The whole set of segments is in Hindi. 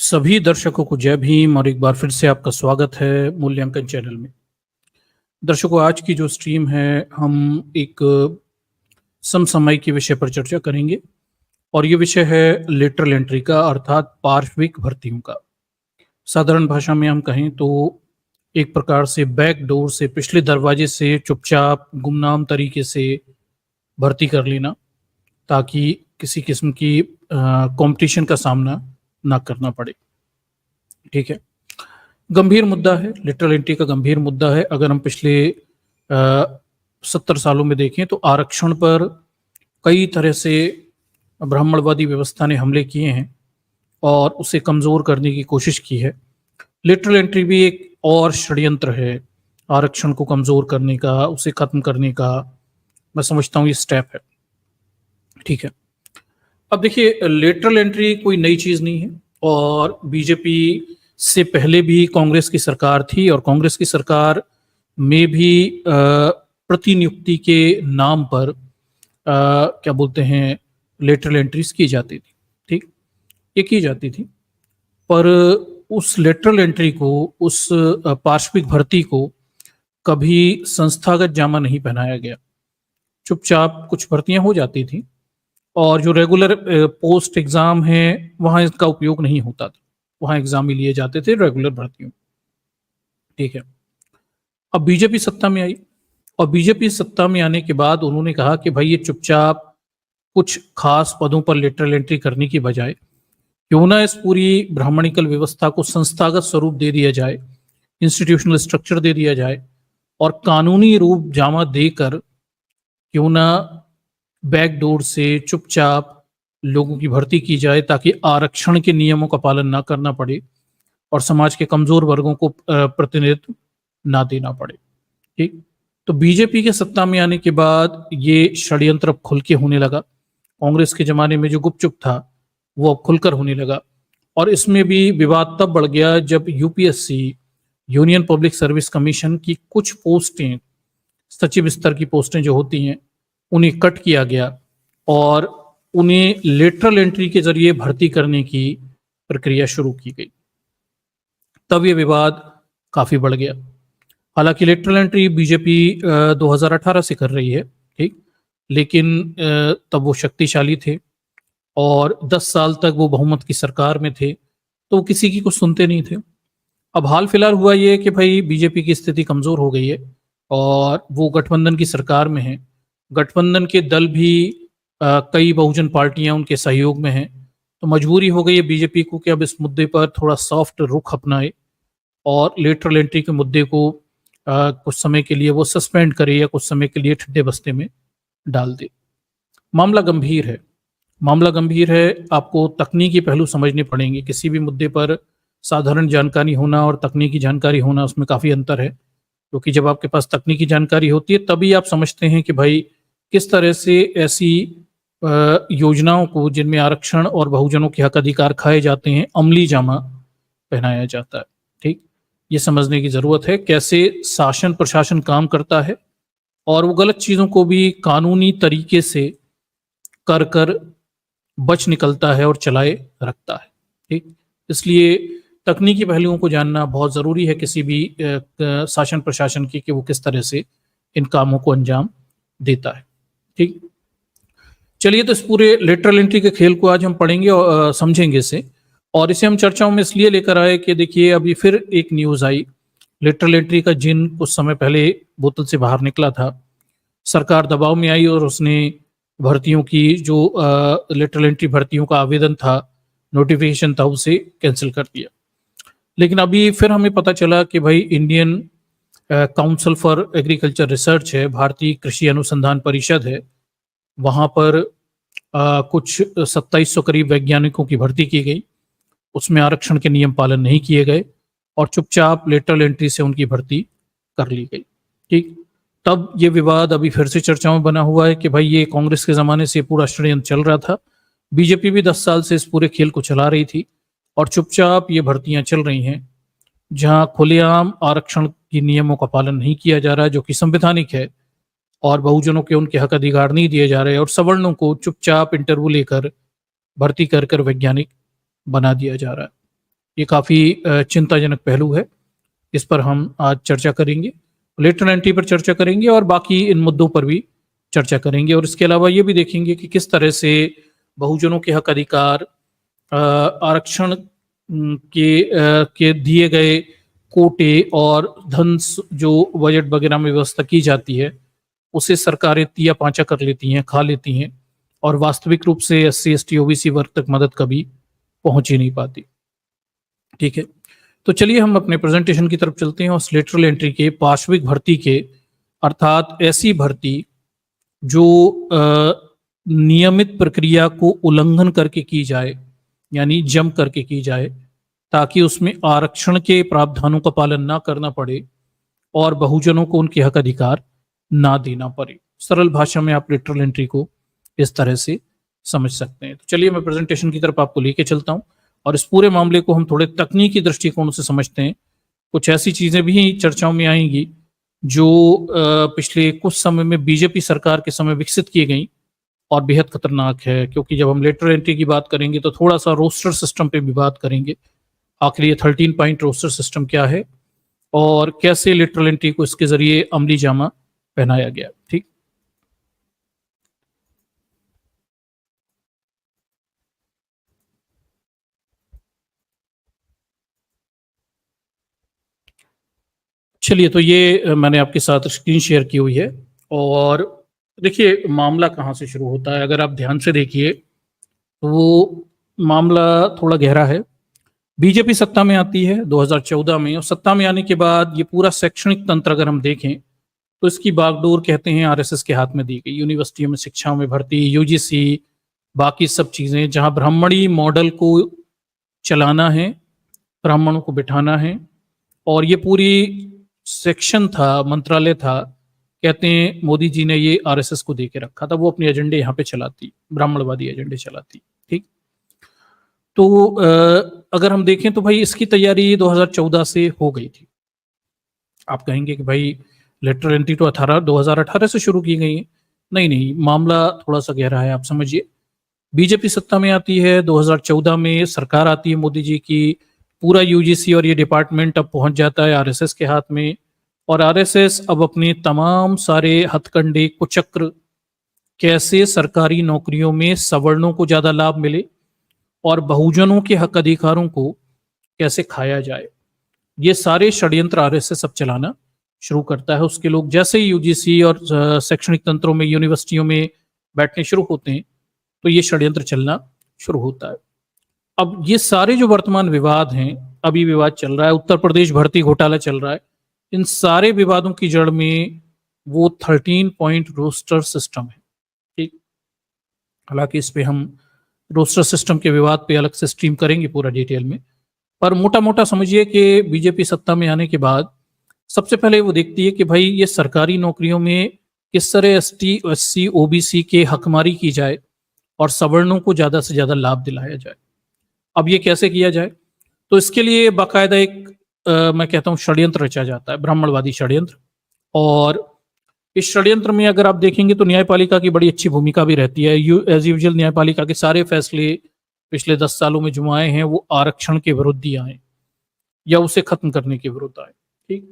सभी दर्शकों को जय भीम और एक बार फिर से आपका स्वागत है मूल्यांकन चैनल में। दर्शकों, आज की जो स्ट्रीम है हम एक समसामयिक के विषय पर चर्चा करेंगे और ये विषय है लेटरल एंट्री का, अर्थात पार्श्विक भर्तियों का। साधारण भाषा में हम कहें तो एक प्रकार से बैक डोर से, पिछले दरवाजे से चुपचाप गुमनाम तरीके से भर्ती कर लेना, ताकि किसी किस्म की कंपटीशन का सामना ना करना पड़े। ठीक है, गंभीर मुद्दा है, लेटरल एंट्री का गंभीर मुद्दा है। अगर हम पिछले 70 सालों में देखें तो आरक्षण पर कई तरह से ब्राह्मणवादी व्यवस्था ने हमले किए हैं और उसे कमज़ोर करने की कोशिश की है। लेटरल एंट्री भी एक और षड्यंत्र है आरक्षण को कमज़ोर करने का, उसे ख़त्म करने का। मैं समझता हूँ ये स्टेप है। ठीक है, अब देखिए, लेटरल एंट्री कोई नई चीज़ नहीं है और बीजेपी से पहले भी कांग्रेस की सरकार थी और कांग्रेस की सरकार में भी प्रतिनियुक्ति के नाम पर क्या बोलते हैं, लेटरल एंट्रीज की जाती थी। ठीक, ये की जाती थी, पर उस लेटरल एंट्री को, उस पार्श्विक भर्ती को कभी संस्थागत जामा नहीं पहनाया गया। चुपचाप कुछ भर्तियां हो जाती थी और जो रेगुलर पोस्ट एग्जाम है वहां इसका उपयोग नहीं होता था, वहां एग्जाम ही लिए जाते थे रेगुलर भर्तियों। ठीक है, अब बीजेपी सत्ता में आई और बीजेपी सत्ता में आने के बाद उन्होंने कहा कि भाई ये चुपचाप कुछ खास पदों पर लेटरल एंट्री करने की बजाय क्यों ना इस पूरी ब्राह्मणिकल व्यवस्था को संस्थागत स्वरूप दे दिया जाए, इंस्टीट्यूशनल स्ट्रक्चर दे दिया जाए और कानूनी रूप जामा देकर क्यों ना बैकडोर से चुपचाप लोगों की भर्ती की जाए, ताकि आरक्षण के नियमों का पालन ना करना पड़े और समाज के कमजोर वर्गों को प्रतिनिधित्व ना देना पड़े। ठीक, तो बीजेपी के सत्ता में आने के बाद ये षड्यंत्र अब खुल के होने लगा। कांग्रेस के जमाने में जो गुपचुप था वो अब खुलकर होने लगा और इसमें भी विवाद तब बढ़ गया जब UPSC, union public service commission की कुछ पोस्टें, सचिव स्तर की पोस्टें जो होती हैं, उन्हें कट किया गया और उन्हें लेटरल एंट्री के जरिए भर्ती करने की प्रक्रिया शुरू की गई। तब ये विवाद काफी बढ़ गया। हालांकि लेटरल एंट्री बीजेपी 2018 से कर रही है, ठीक, लेकिन तब वो शक्तिशाली थे और 10 साल तक वो बहुमत की सरकार में थे, तो किसी की कुछ सुनते नहीं थे। अब हाल फिलहाल हुआ ये कि भाई बीजेपी की स्थिति कमजोर हो गई है और वो गठबंधन की सरकार में है। गठबंधन के दल भी कई बहुजन पार्टियां उनके सहयोग में हैं, तो मजबूरी हो गई है बीजेपी को कि अब इस मुद्दे पर थोड़ा सॉफ्ट रुख अपनाए और लेटरल एंट्री के मुद्दे को कुछ समय के लिए वो सस्पेंड करे या कुछ समय के लिए ठंडे बस्ते में डाल दे। मामला गंभीर है, मामला गंभीर है। आपको तकनीकी पहलू समझने पड़ेंगे। किसी भी मुद्दे पर साधारण जानकारी होना और तकनीकी जानकारी होना, उसमें काफ़ी अंतर है, क्योंकि जब आपके पास तकनीकी जानकारी होती है तभी आप समझते हैं कि भाई किस तरह से ऐसी योजनाओं को, जिनमें आरक्षण और बहुजनों के हक अधिकार खाए जाते हैं, अमली जामा पहनाया जाता है। ठीक, ये समझने की ज़रूरत है कैसे शासन प्रशासन काम करता है और वो गलत चीज़ों को भी कानूनी तरीके से कर कर बच निकलता है और चलाए रखता है। ठीक, इसलिए तकनीकी पहलुओं को जानना बहुत ज़रूरी है किसी भी शासन प्रशासन की, कि वो किस तरह से इन कामों को अंजाम देता है। ठीक, चलिए, तो इस पूरे लेटरल एंट्री के खेल को आज हम पढ़ेंगे और समझेंगे इसे, और इसे हम चर्चाओं में इसलिए लेकर आए कि देखिए, अभी फिर एक न्यूज़ आई। लेटरल एंट्री का जिन कुछ समय पहले बोतल से बाहर निकला था, सरकार दबाव में आई और उसने भर्तियों की, जो लेटरल एंट्री भर्तियों का आवेदन था, नोटिफिकेशन था, उसे कैंसिल कर दिया। लेकिन अभी फिर हमें पता चला कि भाई Indian council for agriculture research है, भारतीय कृषि अनुसंधान परिषद है, वहाँ पर कुछ 2700 करीब वैज्ञानिकों की भर्ती की गई। उसमें आरक्षण के नियम पालन नहीं किए गए और चुपचाप लेटरल एंट्री से उनकी भर्ती कर ली गई। ठीक, तब ये विवाद अभी फिर से चर्चाओं में बना हुआ है कि भाई ये कांग्रेस के ज़माने से पूरा षड्यंत्र चल रहा था। बीजेपी भी 10 साल से इस पूरे खेल को चला रही थी और चुपचाप ये भर्तियां चल रही हैं, जहां खुलेआम आरक्षण के नियमों का पालन नहीं किया जा रहा, जो कि संवैधानिक है, और बहुजनों के उनके हक अधिकार नहीं दिए जा रहे और सवर्णों को चुपचाप इंटरव्यू लेकर भर्ती कर कर वैज्ञानिक बना दिया जा रहा है। ये काफ़ी चिंताजनक पहलू है। इस पर हम आज चर्चा करेंगे, लेटरल एंट्री पर चर्चा करेंगे और बाकी इन मुद्दों पर भी चर्चा करेंगे। और इसके अलावा ये भी देखेंगे कि किस तरह से बहुजनों के हक अधिकार, आरक्षण के दिए गए कोटे और धन जो बजट वगैरह में व्यवस्था की जाती है उसे सरकारें तिया पांचा कर लेती हैं, खा लेती हैं, और वास्तविक रूप से एससी एसटी ओबीसी वर्ग तक मदद कभी पहुंच ही नहीं पाती। ठीक है, तो चलिए हम अपने प्रेजेंटेशन की तरफ चलते हैं और लेटरल एंट्री के पार्श्विक भर्ती के, अर्थात ऐसी भर्ती जो नियमित प्रक्रिया को उल्लंघन करके की जाए, यानी जम करके की जाए, ताकि उसमें आरक्षण के प्रावधानों का पालन ना करना पड़े और बहुजनों को उनके हक अधिकार ना देना पड़े। सरल भाषा में आप लेटरल एंट्री को इस तरह से समझ सकते हैं। तो चलिए मैं प्रेजेंटेशन की तरफ आपको लेके चलता हूं और इस पूरे मामले को हम थोड़े तकनीकी दृष्टिकोण से समझते हैं। कुछ ऐसी चीजें भी चर्चाओं में आएंगी जो पिछले कुछ समय में बीजेपी सरकार के समय विकसित की गई और बेहद खतरनाक है, क्योंकि जब हम लेटरल एंट्री की बात करेंगे तो थोड़ा सा रोस्टर सिस्टम पे भी बात करेंगे। आखिर ये 13 पॉइंट रोस्टर सिस्टम क्या है और कैसे लेटरल एंट्री को इसके जरिए अमली जामा पहनाया गया। ठीक, चलिए, तो ये मैंने आपके साथ स्क्रीन शेयर की हुई है और देखिए मामला कहाँ से शुरू होता है। अगर आप ध्यान से देखिए तो वो मामला थोड़ा गहरा है। बीजेपी सत्ता में आती है 2014 में और सत्ता में आने के बाद ये पूरा शैक्षणिक तंत्र अगर हम देखें तो इसकी बागडोर कहते हैं आरएसएस के हाथ में दी गई। यूनिवर्सिटियों में शिक्षाओं में भर्ती, यूजीसी, बाकी सब चीजें, जहां ब्राह्मणी मॉडल को चलाना है, ब्राह्मणों को बिठाना है, और ये पूरी सेक्शन था, मंत्रालय था, कहते हैं मोदी जी ने ये आरएसएस को दे के रखा था। वो अपने एजेंडे यहाँ पे चलाती, ब्राह्मणवादी एजेंडे चलाती। ठीक, तो अगर हम देखें तो भाई इसकी तैयारी 2014 से हो गई थी। आप कहेंगे कि भाई लेटरल एंट्री तो 2018 से शुरू की गई है। नहीं नहीं, मामला थोड़ा सा गहरा है। आप समझिए, बीजेपी सत्ता में आती है 2014 में, सरकार आती है मोदी जी की, पूरा यूजीसी और ये डिपार्टमेंट अब पहुंच जाता है आरएसएस के हाथ में, और आरएसएस अब अपने तमाम सारे हथकंडे कुचक्र, कैसे सरकारी नौकरियों में सवर्णों को ज्यादा लाभ मिले और बहुजनों के हक अधिकारों को कैसे खाया जाए, ये सारे षड्यंत्र आरएसएस अब चलाना शुरू करता है। उसके लोग जैसे ही यूजीसी और शैक्षणिक तंत्रों में, यूनिवर्सिटियों में बैठने शुरू होते हैं तो ये षड्यंत्र चलना शुरू होता है। अब ये सारे जो वर्तमान विवाद हैं, अभी विवाद चल रहा है, उत्तर प्रदेश भर्ती घोटाला चल रहा है, इन सारे विवादों की जड़ में वो 13 पॉइंट रोस्टर सिस्टम है। ठीक, हालांकि इस पे हम रोस्टर सिस्टम के विवाद पे अलग से स्ट्रीम करेंगे पूरा डिटेल में, पर मोटा मोटा समझिए कि बीजेपी सत्ता में आने के बाद सबसे पहले वो देखती है कि भाई ये सरकारी नौकरियों में किस तरह एसटी, एससी, ओबीसी के हकमारी की जाए और सवर्णों को ज्यादा से ज्यादा लाभ दिलाया जाए। अब ये कैसे किया जाए, तो इसके लिए बाकायदा एक मैं कहता हूँ षड्यंत्र रचा जाता है, ब्राह्मणवादी षड्यंत्र। और इस षड्यंत्र में अगर आप देखेंगे तो न्यायपालिका की बड़ी अच्छी भूमिका भी रहती है। एज यूजुअल न्यायपालिका के सारे फैसले पिछले 10 सालों में जो आए हैं वो आरक्षण के विरुद्ध ही आए या उसे खत्म करने के विरुद्ध आए। ठीक,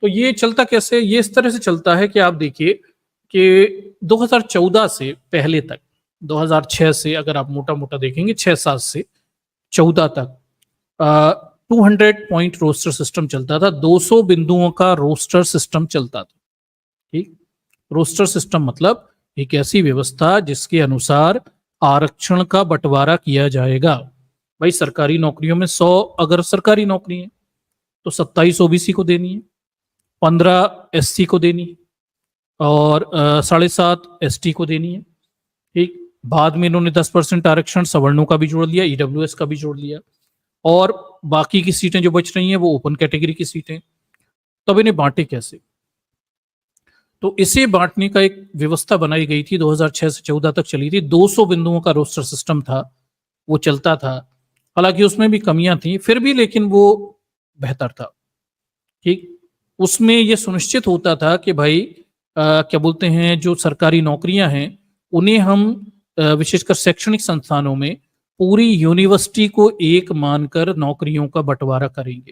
तो ये चलता कैसे, ये इस तरह से चलता है कि आप देखिए कि 2014 से पहले तक, 2006 से अगर आप मोटा मोटा देखेंगे, 6-7 से 14 तक 200 पॉइंट रोस्टर सिस्टम चलता था। 200 बिंदुओं का रोस्टर सिस्टम चलता था। ठीक, रोस्टर सिस्टम मतलब एक ऐसी व्यवस्था जिसके अनुसार आरक्षण का बंटवारा किया जाएगा। भाई सरकारी नौकरियों में 100 अगर सरकारी नौकरी है तो 27 ओबीसी को देनी है, 15 एससी को देनी है और 7.5 एसटी को देनी है। ठीक, बाद में इन्होंने 10% आरक्षण सवर्णों का भी जोड़ लिया, ईडब्ल्यूएस का भी जोड़ लिया, और बाकी की सीटें जो बच रही हैं वो ओपन कैटेगरी की सीटें। तब इन्हें बांटे कैसे, तो इसे बांटने का एक व्यवस्था बनाई गई थी, 2006 से 14 तक चली थी। 200 बिंदुओं का रोस्टर सिस्टम था, वो चलता था। हालांकि उसमें भी कमियां थी, फिर भी लेकिन वो बेहतर था। ठीक, उसमें ये सुनिश्चित होता था कि भाई क्या बोलते हैं, जो सरकारी नौकरियां हैं उन्हें हम विशेषकर शैक्षणिक संस्थानों में पूरी यूनिवर्सिटी को एक मानकर नौकरियों का बंटवारा करेंगे।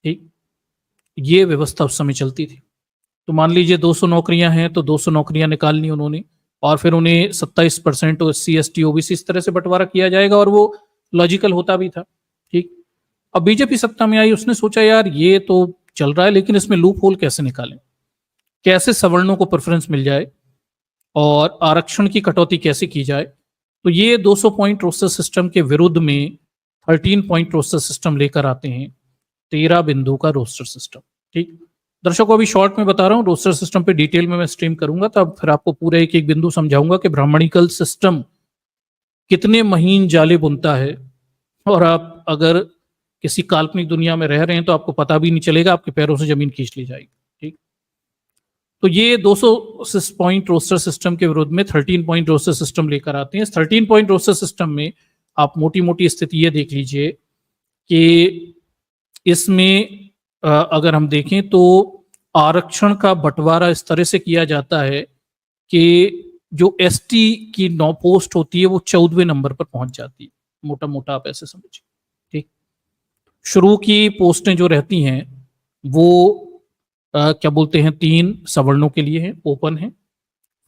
ठीक, ये व्यवस्था उस समय चलती थी। तो मान लीजिए 200 नौकरियां हैं तो 200 नौकरियां निकालनी उन्होंने, और फिर उन्हें 27% एससी एसटी ओबीसी इस तरह से बंटवारा किया जाएगा, और वो लॉजिकल होता भी था। ठीक, अब बीजेपी सत्ता में आई, उसने सोचा यार ये तो चल रहा है, लेकिन इसमें लूप होल कैसे निकालें, कैसे सवर्णों को प्रेफरेंस मिल जाए और आरक्षण की कटौती कैसे की जाए। तो ये 200 पॉइंट रोस्टर सिस्टम के विरुद्ध में 13 पॉइंट रोस्टर सिस्टम लेकर आते हैं, 13 बिंदु का रोस्टर सिस्टम। ठीक, दर्शकों अभी शॉर्ट में बता रहा हूँ, रोस्टर सिस्टम पे डिटेल में मैं स्ट्रीम करूंगा, तब फिर आपको पूरा एक एक बिंदु समझाऊंगा कि ब्राह्मणिकल सिस्टम कितने महीन जाले बुनता है, और आप अगर किसी काल्पनिक दुनिया में रह रहे हैं तो आपको पता भी नहीं चलेगा, आपके पैरों से जमीन खींच ली जाएगी। ठीक, तो ये 200 पॉइंट रोस्टर सिस्टम के विरुद्ध में 13 पॉइंट रोस्टर सिस्टम लेकर आते हैं। 13 पॉइंट रोस्टर सिस्टम में आप मोटी मोटी स्थिति ये देख लीजिए कि इसमें अगर हम देखें तो आरक्षण का बंटवारा इस तरह से किया जाता है कि जो एसटी की 9 पोस्ट होती है वो 14वें नंबर पर पहुंच जाती है, मोटा मोटा आप ऐसे समझिए। ठीक, शुरू की पोस्टें जो रहती हैं वो क्या बोलते हैं 3 सवर्णों के लिए है, ओपन है,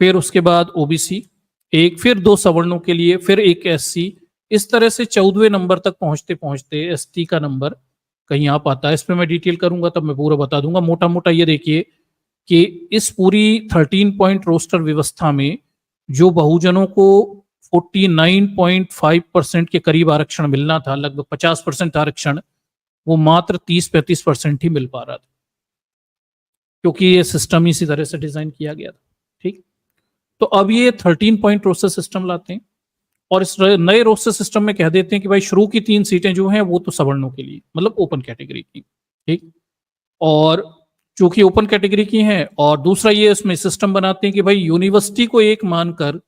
फिर उसके बाद ओबीसी एक, फिर 2 सवर्णों के लिए, फिर एक एससी। इस तरह से 14वें नंबर तक पहुंचते पहुंचते एसटी का नंबर कहीं आ पाता है। इस पर मैं डिटेल करूंगा तब मैं पूरा बता दूंगा। मोटा मोटा ये देखिए कि इस पूरी 13 पॉइंट रोस्टर व्यवस्था में जो बहुजनों को 49.5% के करीब आरक्षण मिलना था, लगभग 50% आरक्षण, वो मात्र 30-35% ही मिल पा रहा था, क्योंकि ये सिस्टम इसी तरह से डिजाइन किया गया था। ठीक, तो अब ये 13 पॉइंट रोस्टर सिस्टम लाते हैं, और इस नए रोस्टर सिस्टम में कह देते हैं कि भाई शुरू की 3 सीटें जो हैं वो तो सवर्णों के लिए, मतलब ओपन कैटेगरी की। ठीक, और चूंकि ओपन कैटेगरी की हैं, और दूसरा ये इसमें सिस्टम बनाते हैं कि भाई यूनिवर्सिटी को एक मानकर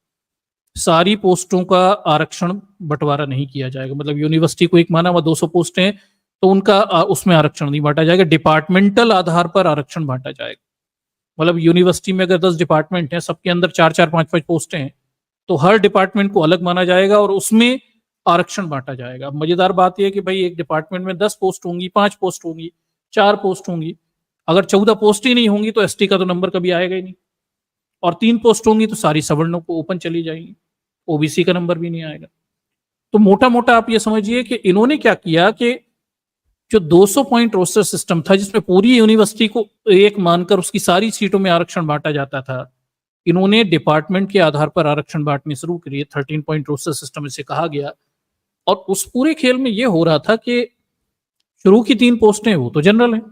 सारी पोस्टों का आरक्षण बंटवारा नहीं किया जाएगा। मतलब यूनिवर्सिटी को एक माना हुआ 200 पोस्टें हैं तो उनका उसमें आरक्षण नहीं बांटा जाएगा, डिपार्टमेंटल आधार पर आरक्षण बांटा जाएगा। मतलब यूनिवर्सिटी में अगर 10 डिपार्टमेंट हैं, सबके अंदर 4-4, 5-5 पोस्टें हैं, तो हर डिपार्टमेंट को अलग माना जाएगा और उसमें आरक्षण बांटा जाएगा। मजेदार बात यह है कि भाई एक डिपार्टमेंट में 10 पोस्ट होंगी, 5 पोस्ट होंगी, 4 पोस्ट होंगी, अगर 14 पोस्ट ही नहीं होंगी तो एसटी का तो नंबर कभी आएगा ही नहीं, और 3 पोस्ट होंगी तो सारी सवर्णों को ओपन चली जाएंगी, ओबीसी का नंबर भी नहीं आएगा। तो मोटा मोटा आप ये समझिए कि इन्होंने क्या किया कि जो 200 पॉइंट रोस्टर सिस्टम था जिसमें पूरी यूनिवर्सिटी को एक मानकर उसकी सारी सीटों में आरक्षण बांटा जाता था, इन्होंने डिपार्टमेंट के आधार पर आरक्षण बांटने शुरू किए। 13 पॉइंट रोस्टर सिस्टम इसे कहा गया। और उस पूरे खेल में यह हो रहा था कि शुरू की 3 पोस्टें वो तो जनरल हैं।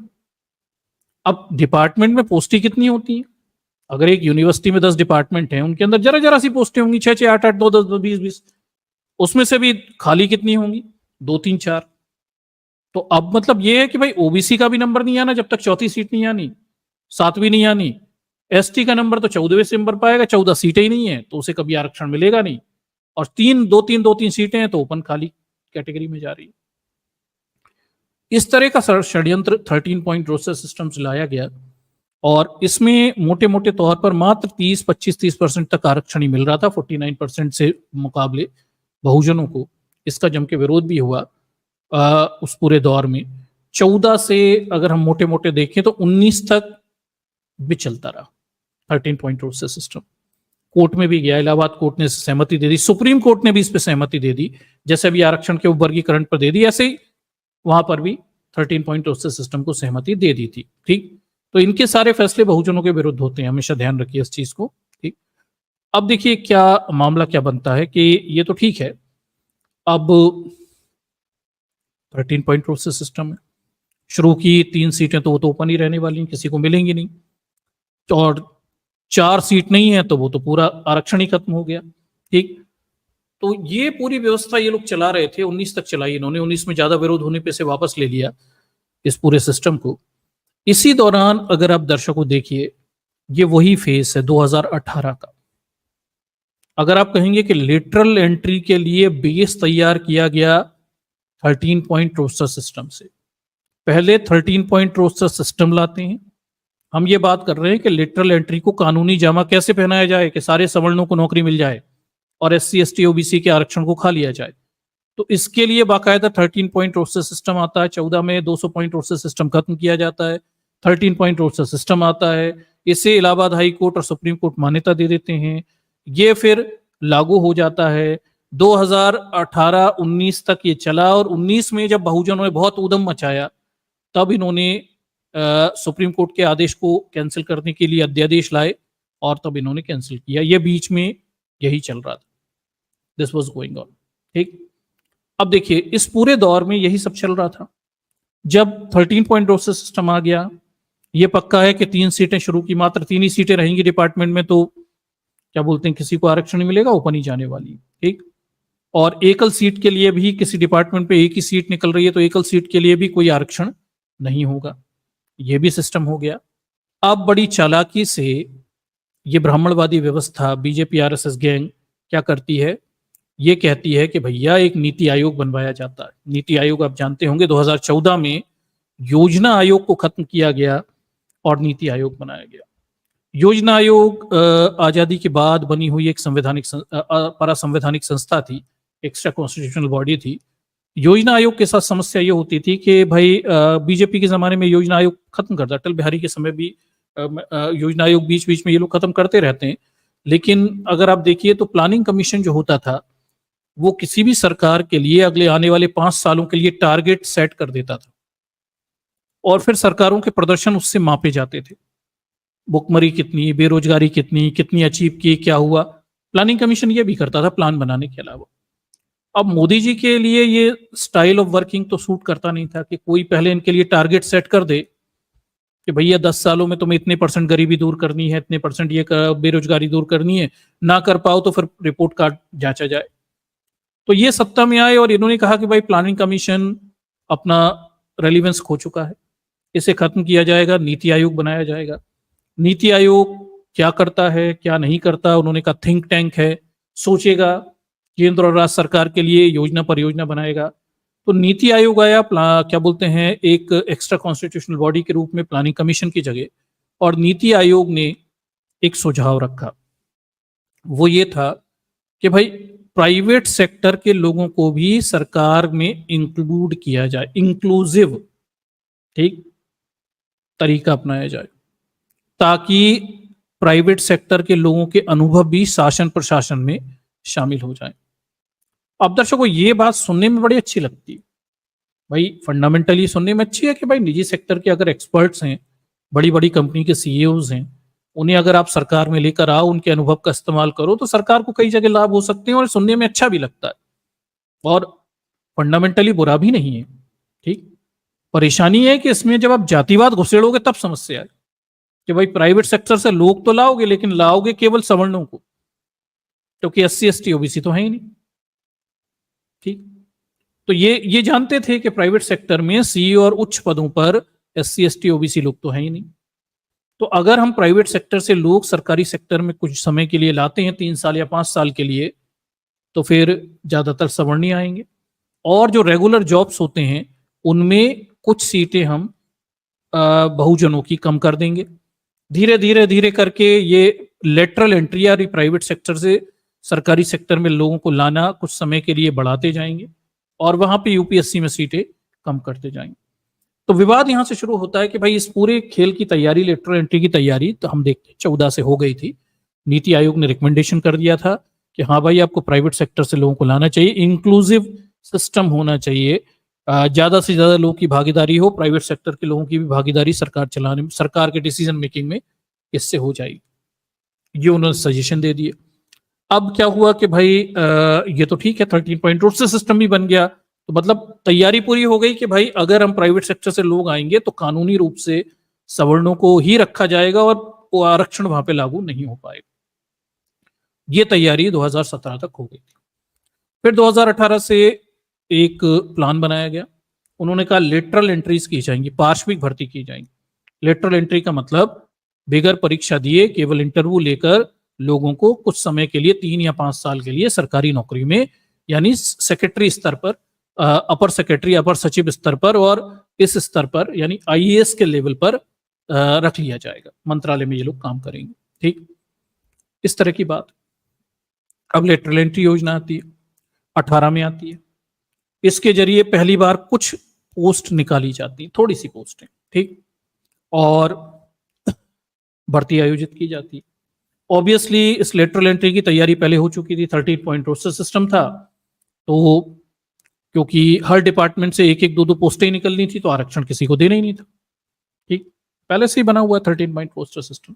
अब डिपार्टमेंट में पोस्टें कितनी होती हैं? अगर एक यूनिवर्सिटी में 10 डिपार्टमेंट हैं, उनके अंदर जरा जरा सी पोस्टें होंगी, 6-6, 8-8, 2-10, 20-20, उसमें से भी खाली कितनी होंगी? 2-3-4। तो अब मतलब ये है कि भाई ओबीसी का भी नंबर नहीं आना जब तक 4थी सीट नहीं आनी, 7वीं नहीं आनी। एसटी का नंबर तो 14वें से नंबर पाएगा, 14 सीटें ही नहीं है तो उसे कभी आरक्षण मिलेगा नहीं। और 2-3 सीटें हैं तो ओपन खाली कैटेगरी में जा रही है। इस तरह का षड्यंत्र 13 पॉइंट रोस्टर सिस्टम से लाया गया, और इसमें मोटे मोटे तौर पर मात्र 25-30% तक आरक्षण ही मिल रहा था 49% से मुकाबले बहुजनों को। इसका जम के विरोध भी हुआ उस पूरे दौर में। 14 से अगर हम मोटे मोटे देखें तो 19 तक भी चलता रहा 13 पॉइंट रोस्टर सिस्टम। कोर्ट में भी गया, इलाहाबाद कोर्ट ने सहमति दे दी, सुप्रीम कोर्ट ने भी इस पर सहमति दे दी, जैसे अभी आरक्षण के वर्गीकरण पर दे दी, ऐसे ही वहां पर भी 13 पॉइंट रोस्टर सिस्टम को सहमति दे दी थी। ठीक, तो इनके सारे फैसले बहुजनों के विरुद्ध होते हैं, हमेशा ध्यान रखिए इस चीज को। ठीक, अब देखिए क्या मामला क्या बनता है कि ये तो ठीक है, अब 13 पॉइंट रोस्टर सिस्टम है, शुरू की 3 सीटें तो वो तो ओपन ही रहने वाली, किसी को मिलेंगी नहीं, और 4 सीट नहीं है तो वो तो पूरा आरक्षण ही खत्म हो गया। ठीक, तो ये पूरी व्यवस्था ये लोग चला रहे थे, 19 तक चलाई इन्होंने। 19 में ज्यादा विरोध होने पे से वापस ले लिया इस पूरे सिस्टम को। इसी दौरान अगर आप दर्शकों देखिए, ये वही फेज है 2018 का। अगर आप कहेंगे कि लेटरल एंट्री के लिए बेस तैयार किया गया 13 पॉइंट रोस्टर सिस्टम से, पहले 13 पॉइंट रोस्टर सिस्टम लाते हैं। हम ये बात कर रहे हैं कि लेटरल एंट्री को कानूनी जामा कैसे पहनाया जाए कि सारे सवर्णों को नौकरी मिल जाए और एससी एसटी ओबीसी के आरक्षण को खा लिया जाए। तो इसके लिए बाकायदा 13 पॉइंट रोस्टर सिस्टम आता है, 14 में 200 पॉइंट रोस्टर सिस्टम खत्म किया जाता है, 13 पॉइंट रोस्टर सिस्टम आता है, इसे इलाहाबाद हाई कोर्ट और सुप्रीम कोर्ट मान्यता दे देते हैं, ये फिर लागू हो जाता है। 2018-19 तक ये चला और 19 में जब बहुजनों ने बहुत ऊधम मचाया तब इन्होंने सुप्रीम कोर्ट के आदेश को कैंसिल करने के लिए अध्यादेश लाए और तब इन्होंने कैंसिल किया। ये बीच में यही चल रहा था, दिस वाज गोइंग ऑन। ठीक, अब देखिए इस पूरे दौर में यही सब चल रहा था। जब 13 पॉइंट रोस्टर सिस्टम आ गया, ये पक्का है कि 3 सीटें शुरू की, मात्र 3 ही सीटें रहेंगी डिपार्टमेंट में, तो क्या बोलते हैं किसी को आरक्षण नहीं मिलेगा, ओपन ही जाने वाली। ठीक, और एकल सीट के लिए भी किसी डिपार्टमेंट पे एक ही सीट निकल रही है तो एकल सीट के लिए भी कोई आरक्षण नहीं होगा, ये भी सिस्टम हो गया। अब बड़ी चालाकी से ये ब्राह्मणवादी व्यवस्था बीजेपी आरएसएस गैंग क्या करती है, ये कहती है कि भैया एक नीति आयोग बनवाया जाता है। नीति आयोग आप जानते होंगे 2014 में योजना आयोग को खत्म किया गया और नीति आयोग बनाया गया। योजना आयोग आजादी के बाद बनी हुई एक संवैधानिक परासंवैधानिक संस्था थी, एक्स्ट्रा कॉन्स्टिट्यूशनल बॉडी थी। योजना आयोग के साथ समस्या ये होती थी कि भाई बीजेपी के जमाने में योजना आयोग खत्म कर दिया, अटल बिहारी के समय भी योजना आयोग बीच बीच में ये लोग खत्म करते रहते हैं, लेकिन अगर आप देखिए तो प्लानिंग कमीशन जो होता था वो किसी भी सरकार के लिए अगले आने वाले 5 सालों के लिए टारगेट सेट कर देता था और फिर सरकारों के प्रदर्शन उससे मापे जाते थे। भुखमरी कितनी, बेरोजगारी कितनी, कितनी अचीव की, क्या हुआ, प्लानिंग कमीशन ये भी करता था प्लान बनाने के अलावा। अब मोदी जी के लिए ये स्टाइल ऑफ वर्किंग तो सूट करता नहीं था कि कोई पहले इनके लिए टारगेट सेट कर दे कि भैया 10 सालों में तुम्हें इतने % गरीबी दूर करनी है, इतने % ये बेरोजगारी दूर करनी है, ना कर पाओ तो फिर रिपोर्ट कार्ड जांचा जाए। तो ये सत्ता में आए और इन्होंने कहा कि भाई प्लानिंग कमीशन अपना रेलिवेंस खो चुका है, इसे खत्म किया जाएगा, नीति आयोग बनाया जाएगा। नीति आयोग क्या करता है क्या नहीं करता, उन्होंने कहा थिंक टैंक है, सोचेगा, केंद्र और राज्य सरकार के लिए योजना परियोजना बनाएगा। तो नीति आयोग आया क्या बोलते हैं एक एक्स्ट्रा कॉन्स्टिट्यूशनल बॉडी के रूप में प्लानिंग कमीशन की जगह, और नीति आयोग ने एक सुझाव रखा, वो ये था कि भाई प्राइवेट सेक्टर के लोगों को भी सरकार में इंक्लूड किया जाए, इंक्लूसिव ठीक तरीका अपनाया जाए ताकि प्राइवेट सेक्टर के लोगों के अनुभव भी शासन प्रशासन में शामिल हो जाए। अब दर्शकों ये बात सुनने में बड़ी अच्छी लगती है, भाई फंडामेंटली सुनने में अच्छी है कि भाई निजी सेक्टर के अगर एक्सपर्ट्स हैं, बड़ी बड़ी कंपनी के सीईओज हैं, उन्हें अगर आप सरकार में लेकर आओ, उनके अनुभव का इस्तेमाल करो तो सरकार को कई जगह लाभ हो सकते हैं और सुनने में अच्छा भी लगता है और फंडामेंटली बुरा भी नहीं है। ठीक, परेशानी है कि इसमें जब आप जातिवाद घुसेड़ोगे तब समस्या है कि भाई प्राइवेट सेक्टर से लोग तो लाओगे लेकिन लाओगे केवल सवर्णों को, क्योंकि SC ST OBC तो है ही नहीं। ठीक, तो ये जानते थे कि प्राइवेट सेक्टर में CEO और उच्च पदों पर SC ST OBC लोग तो है ही नहीं। तो अगर हम प्राइवेट सेक्टर से लोग सरकारी सेक्टर में कुछ समय के लिए लाते हैं, 3 साल या 5 साल के लिए, तो फिर ज्यादातर सवर्ण ही आएंगे और जो रेगुलर जॉब्स होते हैं उनमें कुछ सीटें हम बहुजनों की कम कर देंगे। धीरे धीरे धीरे करके ये लेटरल एंट्री या प्राइवेट सेक्टर से सरकारी सेक्टर में लोगों को लाना कुछ समय के लिए बढ़ाते जाएंगे और वहां पे UPSC में सीटें कम करते जाएंगे। तो विवाद यहां से शुरू होता है कि भाई इस पूरे खेल की तैयारी, लेटरल एंट्री की तैयारी तो हम देखते 14 से हो गई थी। नीति आयोग ने रिकमेंडेशन कर दिया था कि हाँ भाई आपको प्राइवेट सेक्टर से लोगों को लाना चाहिए, इंक्लूसिव सिस्टम होना चाहिए, ज्यादा से ज्यादा लोगों की भागीदारी हो, प्राइवेट सेक्टर के लोगों की भी भागीदारी सरकार चलाने में, सरकार के डिसीजन मेकिंग में इससे हो जाएगी। ये उन्होंने सजेशन दे दिए। अब क्या हुआ कि भाई ये तो ठीक है, 13 पॉइंट रोस्टर सिस्टम भी बन गया, तो मतलब तैयारी पूरी हो गई कि भाई अगर हम प्राइवेट सेक्टर से लोग आएंगे तो कानूनी रूप से सवर्णों को ही रखा जाएगा और वो आरक्षण वहां पे लागू नहीं हो पाएगा। ये तैयारी 2017 तक हो गई थी। फिर 2018 से एक प्लान बनाया गया, उन्होंने कहा लेटरल एंट्रीज की जाएंगी, पार्श्विक भर्ती की जाएंगी। लेटरल एंट्री का मतलब बगैर परीक्षा दिए केवल इंटरव्यू लेकर लोगों को कुछ समय के लिए 3 या 5 साल के लिए सरकारी नौकरी में, यानी सेक्रेटरी स्तर पर, अपर सेक्रेटरी, अपर सचिव स्तर पर और इस स्तर पर यानी IAS के लेवल पर रख लिया जाएगा, मंत्रालय में ये लोग काम करेंगे। ठीक, इस तरह की बात। अब लेटरल एंट्री योजना आती है, 18 में आती है। इसके जरिए पहली बार कुछ पोस्ट निकाली जाती, थोड़ी सी पोस्टें, ठीक, और भर्ती आयोजित की जाती। ऑब्वियसली इस लेटरल एंट्री की तैयारी पहले हो चुकी थी, 13 पॉइंट रोस्टर सिस्टम था, तो क्योंकि हर डिपार्टमेंट से एक एक दो दो पोस्टें निकलनी थी, तो आरक्षण किसी को देना ही नहीं था, ठीक, पहले से ही बना हुआ 13 पॉइंट रोस्टर सिस्टम,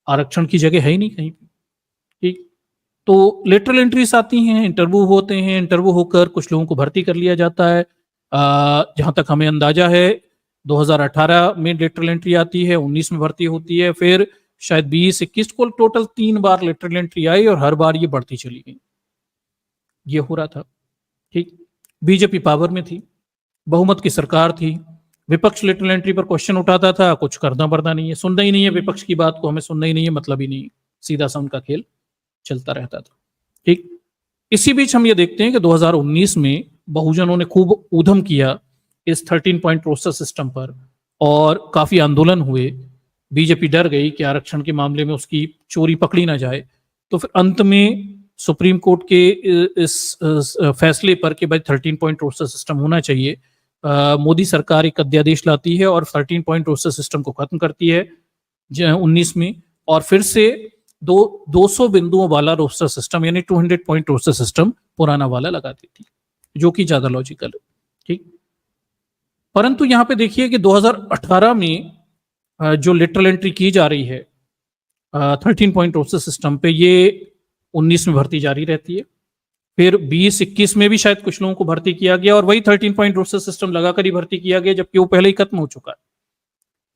आरक्षण की जगह है ही नहीं कहीं पे, ठीक। तो लेटरल एंट्रीज आती हैं, इंटरव्यू होते हैं, इंटरव्यू होकर कुछ लोगों को भर्ती कर लिया जाता है। जहां तक हमें अंदाजा है 2018 में लेटरल एंट्री आती है, 19 में भर्ती होती है, फिर शायद 20-21 को टोटल 3 बार लेटरल एंट्री आई और हर बार ये बढ़ती चली गई, ये हो रहा था, ठीक। बीजेपी पावर में थी, बहुमत की सरकार थी, विपक्ष लेटरल एंट्री पर क्वेश्चन उठाता था, कुछ करना पड़ता नहीं है, सुनना ही नहीं है विपक्ष की बात को, हमें सुनना ही नहीं है, मतलब ही नहीं, सीधा सा उनका खेल चलता रहता था, ठीक। इसी बीच हम ये देखते हैं कि 2019 में बहुजनों ने खूब ऊधम किया इस 13 पॉइंट रोस्टर सिस्टम पर और काफी आंदोलन हुए। बीजेपी डर गई कि आरक्षण के मामले में उसकी चोरी पकड़ी ना जाए, तो फिर अंत में सुप्रीम कोर्ट के इस फैसले पर कि भाई 13 पॉइंट रोस्टर सिस्टम होना चाहिए, मोदी सरकार एक अध्यादेश लाती है और 13 पॉइंट रोस्टर सिस्टम को खत्म करती है 19 में, और फिर से 200 बिंदुओं वाला रोस्टर सिस्टम यानी 200 पॉइंट रोस्टर सिस्टम पुराना वाला लगा देती, जो कि ज्यादा लॉजिकल है, ठीक। परंतु यहां पे देखिए कि 2018 में जो लेटरल एंट्री की जा रही है 13 पॉइंट रोस्टर सिस्टम पे, ये 19 में भर्ती जारी रहती है, फिर 20-21 में भी शायद कुछ लोगों को भर्ती किया गया और वही 13 पॉइंट रोस्टर सिस्टम लगाकर ही भर्ती किया गया, जबकि वो पहले ही खत्म हो चुका है,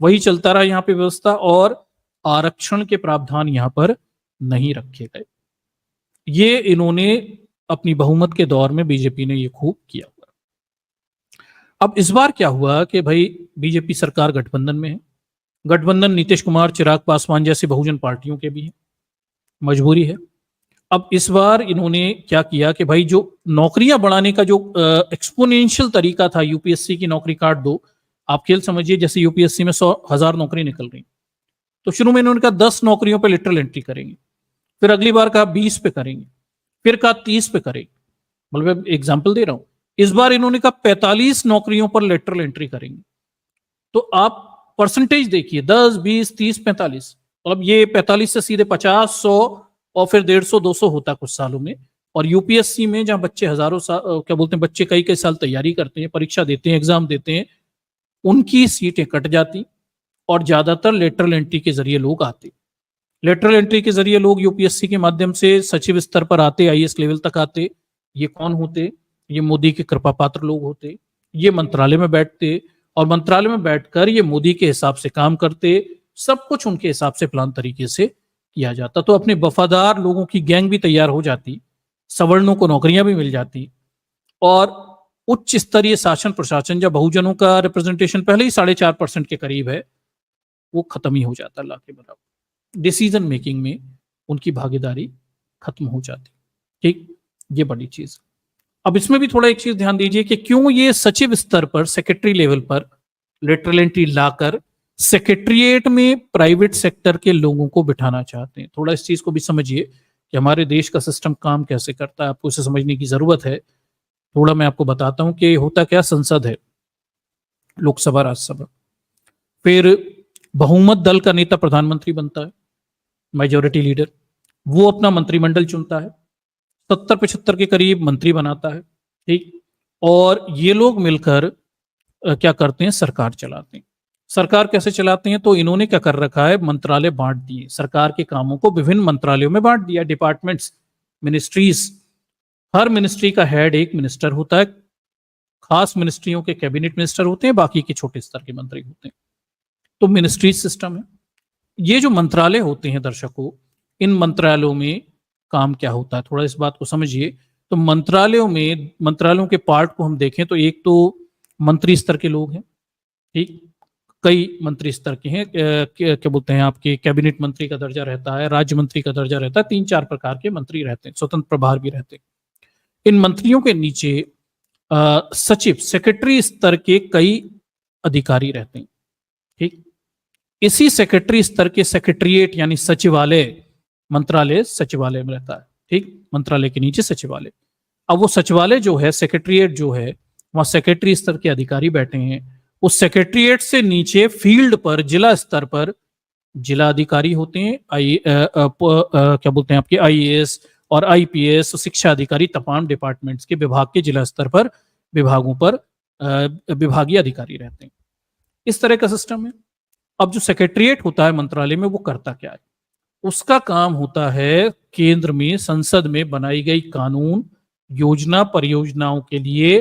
वही चलता रहा यहाँ पे व्यवस्था, और आरक्षण के प्रावधान यहां पर नहीं रखे गए। ये इन्होंने अपनी बहुमत के दौर में बीजेपी ने ये खूब किया हुआ। अब इस बार क्या हुआ कि भाई बीजेपी सरकार गठबंधन में है, गठबंधन नीतीश कुमार, चिराग पासवान जैसी बहुजन पार्टियों के भी है, मजबूरी है। अब इस बार इन्होंने क्या किया कि भाई जो नौकरियां बढ़ाने का जो एक्सपोनेंशियल तरीका था, यूपीएससी की नौकरी काट दो, आप खेल समझिए जैसे यूपीएससी में 100,000 नौकरी निकल रही, तो शुरू में इन्होंने कहा 10 नौकरियों पे लेटरल एंट्री करेंगे, फिर अगली बार कहा 20 पे करेंगे, फिर कहा 30 पे करेंगे, मतलब एग्जाम्पल दे रहा हूं। इस बार इन्होंने कहा 45 नौकरियों पर लेटरल एंट्री करेंगे। तो आप परसेंटेज देखिए, 10, 20, 30, 45, मतलब ये 45 से सीधे 50, 100 और फिर 150, 200 होता कुछ सालों में। और यूपीएससी में जहां बच्चे हजारों क्या बोलते हैं, बच्चे कई कई साल तैयारी करते हैं, परीक्षा देते हैं, एग्जाम देते हैं, उनकी सीटें कट जाती और ज्यादातर लेटरल एंट्री के जरिए लोग आते। लेटरल एंट्री के जरिए लोग यूपीएससी के माध्यम से सचिव स्तर पर आते, आईएएस लेवल तक आते। ये कौन होते? ये मोदी के कृपा पात्र लोग होते। ये मंत्रालय में बैठते और मंत्रालय में बैठकर ये मोदी के हिसाब से काम करते, सब कुछ उनके हिसाब से प्लान तरीके से किया जाता। तो अपने वफादार लोगों की गैंग भी तैयार हो जाती, सवर्णों को नौकरियां भी मिल जाती, और उच्च स्तरीय शासन प्रशासन, जब बहुजनों का रिप्रेजेंटेशन पहले ही 4.5% के करीब है, वो खत्म ही हो जाता अल्लाह के बराबर। डिसीजन मेकिंग में उनकी भागीदारी खत्म हो जाती। ठीक, ये बड़ी चीज। अब इसमें भी थोड़ा एक चीज ध्यान दीजिए कि क्यों ये सचिव स्तर पर, सेक्रेटरी लेवल पर लेटरल एंट्री लाकर सेक्रेटरिएट में प्राइवेट सेक्टर के लोगों को बिठाना चाहते हैं। थोड़ा इस चीज को भी समझिए कि हमारे देश का सिस्टम काम कैसे करता है, आपको इसे समझने की जरूरत है। थोड़ा मैं आपको बताता हूं कि होता क्या, संसद है, लोकसभा, राज्यसभा, फिर बहुमत दल का नेता प्रधानमंत्री बनता है, मेजोरिटी लीडर, वो अपना मंत्रिमंडल चुनता है, 70-75 के करीब मंत्री बनाता है। ठीक, और ये लोग मिलकर क्या करते हैं, सरकार चलाते हैं। सरकार कैसे चलाते हैं? तो इन्होंने क्या कर रखा है, मंत्रालय बांट दिए, सरकार के कामों को विभिन्न मंत्रालयों में बांट दिया, डिपार्टमेंट्स, मिनिस्ट्रीज। हर मिनिस्ट्री का हेड एक मिनिस्टर होता है, खास मिनिस्ट्रियों के कैबिनेट मिनिस्टर होते हैं, बाकी के छोटे स्तर के मंत्री होते हैं। तो मिनिस्ट्रीज सिस्टम है। ये जो मंत्रालय होते हैं दर्शकों, इन मंत्रालयों में काम क्या होता है, थोड़ा इस बात को समझिए। तो मंत्रालयों में, मंत्रालयों के पार्ट को हम देखें तो एक तो मंत्री स्तर के लोग हैं, ठीक, कई मंत्री स्तर के हैं, क्या बोलते हैं, आपके कैबिनेट मंत्री का दर्जा रहता है, राज्य मंत्री का दर्जा रहता है, 3-4 प्रकार के मंत्री रहते हैं, स्वतंत्र प्रभार भी रहते हैं। इन मंत्रियों के नीचे सचिव, सेक्रेटरी स्तर के कई अधिकारी रहते हैं। ठीक, इसी सेक्रेटरी स्तर के सेक्रेटरिएट यानी सचिवालय, मंत्रालय सचिवालय में रहता है। ठीक, मंत्रालय के नीचे सचिवालय। अब वो सचिवालय जो है, सेक्रेटरिएट जो है, वहां सेक्रेटरी स्तर के अधिकारी बैठे हैं। उस सेक्रेटरीट से नीचे फील्ड पर जिला स्तर पर जिला अधिकारी होते हैं, क्या बोलते हैं आपके आईएएस और आईपीएस, शिक्षा अधिकारी, तमाम डिपार्टमेंट्स के विभाग के जिला स्तर पर विभागों पर विभागीय अधिकारी रहते हैं। इस तरह का सिस्टम है। अब जो सेक्रेटरीट होता है मंत्रालय में, वो करता क्या है? उसका काम होता है केंद्र में संसद में बनाई गई कानून, योजना, परियोजनाओं के लिए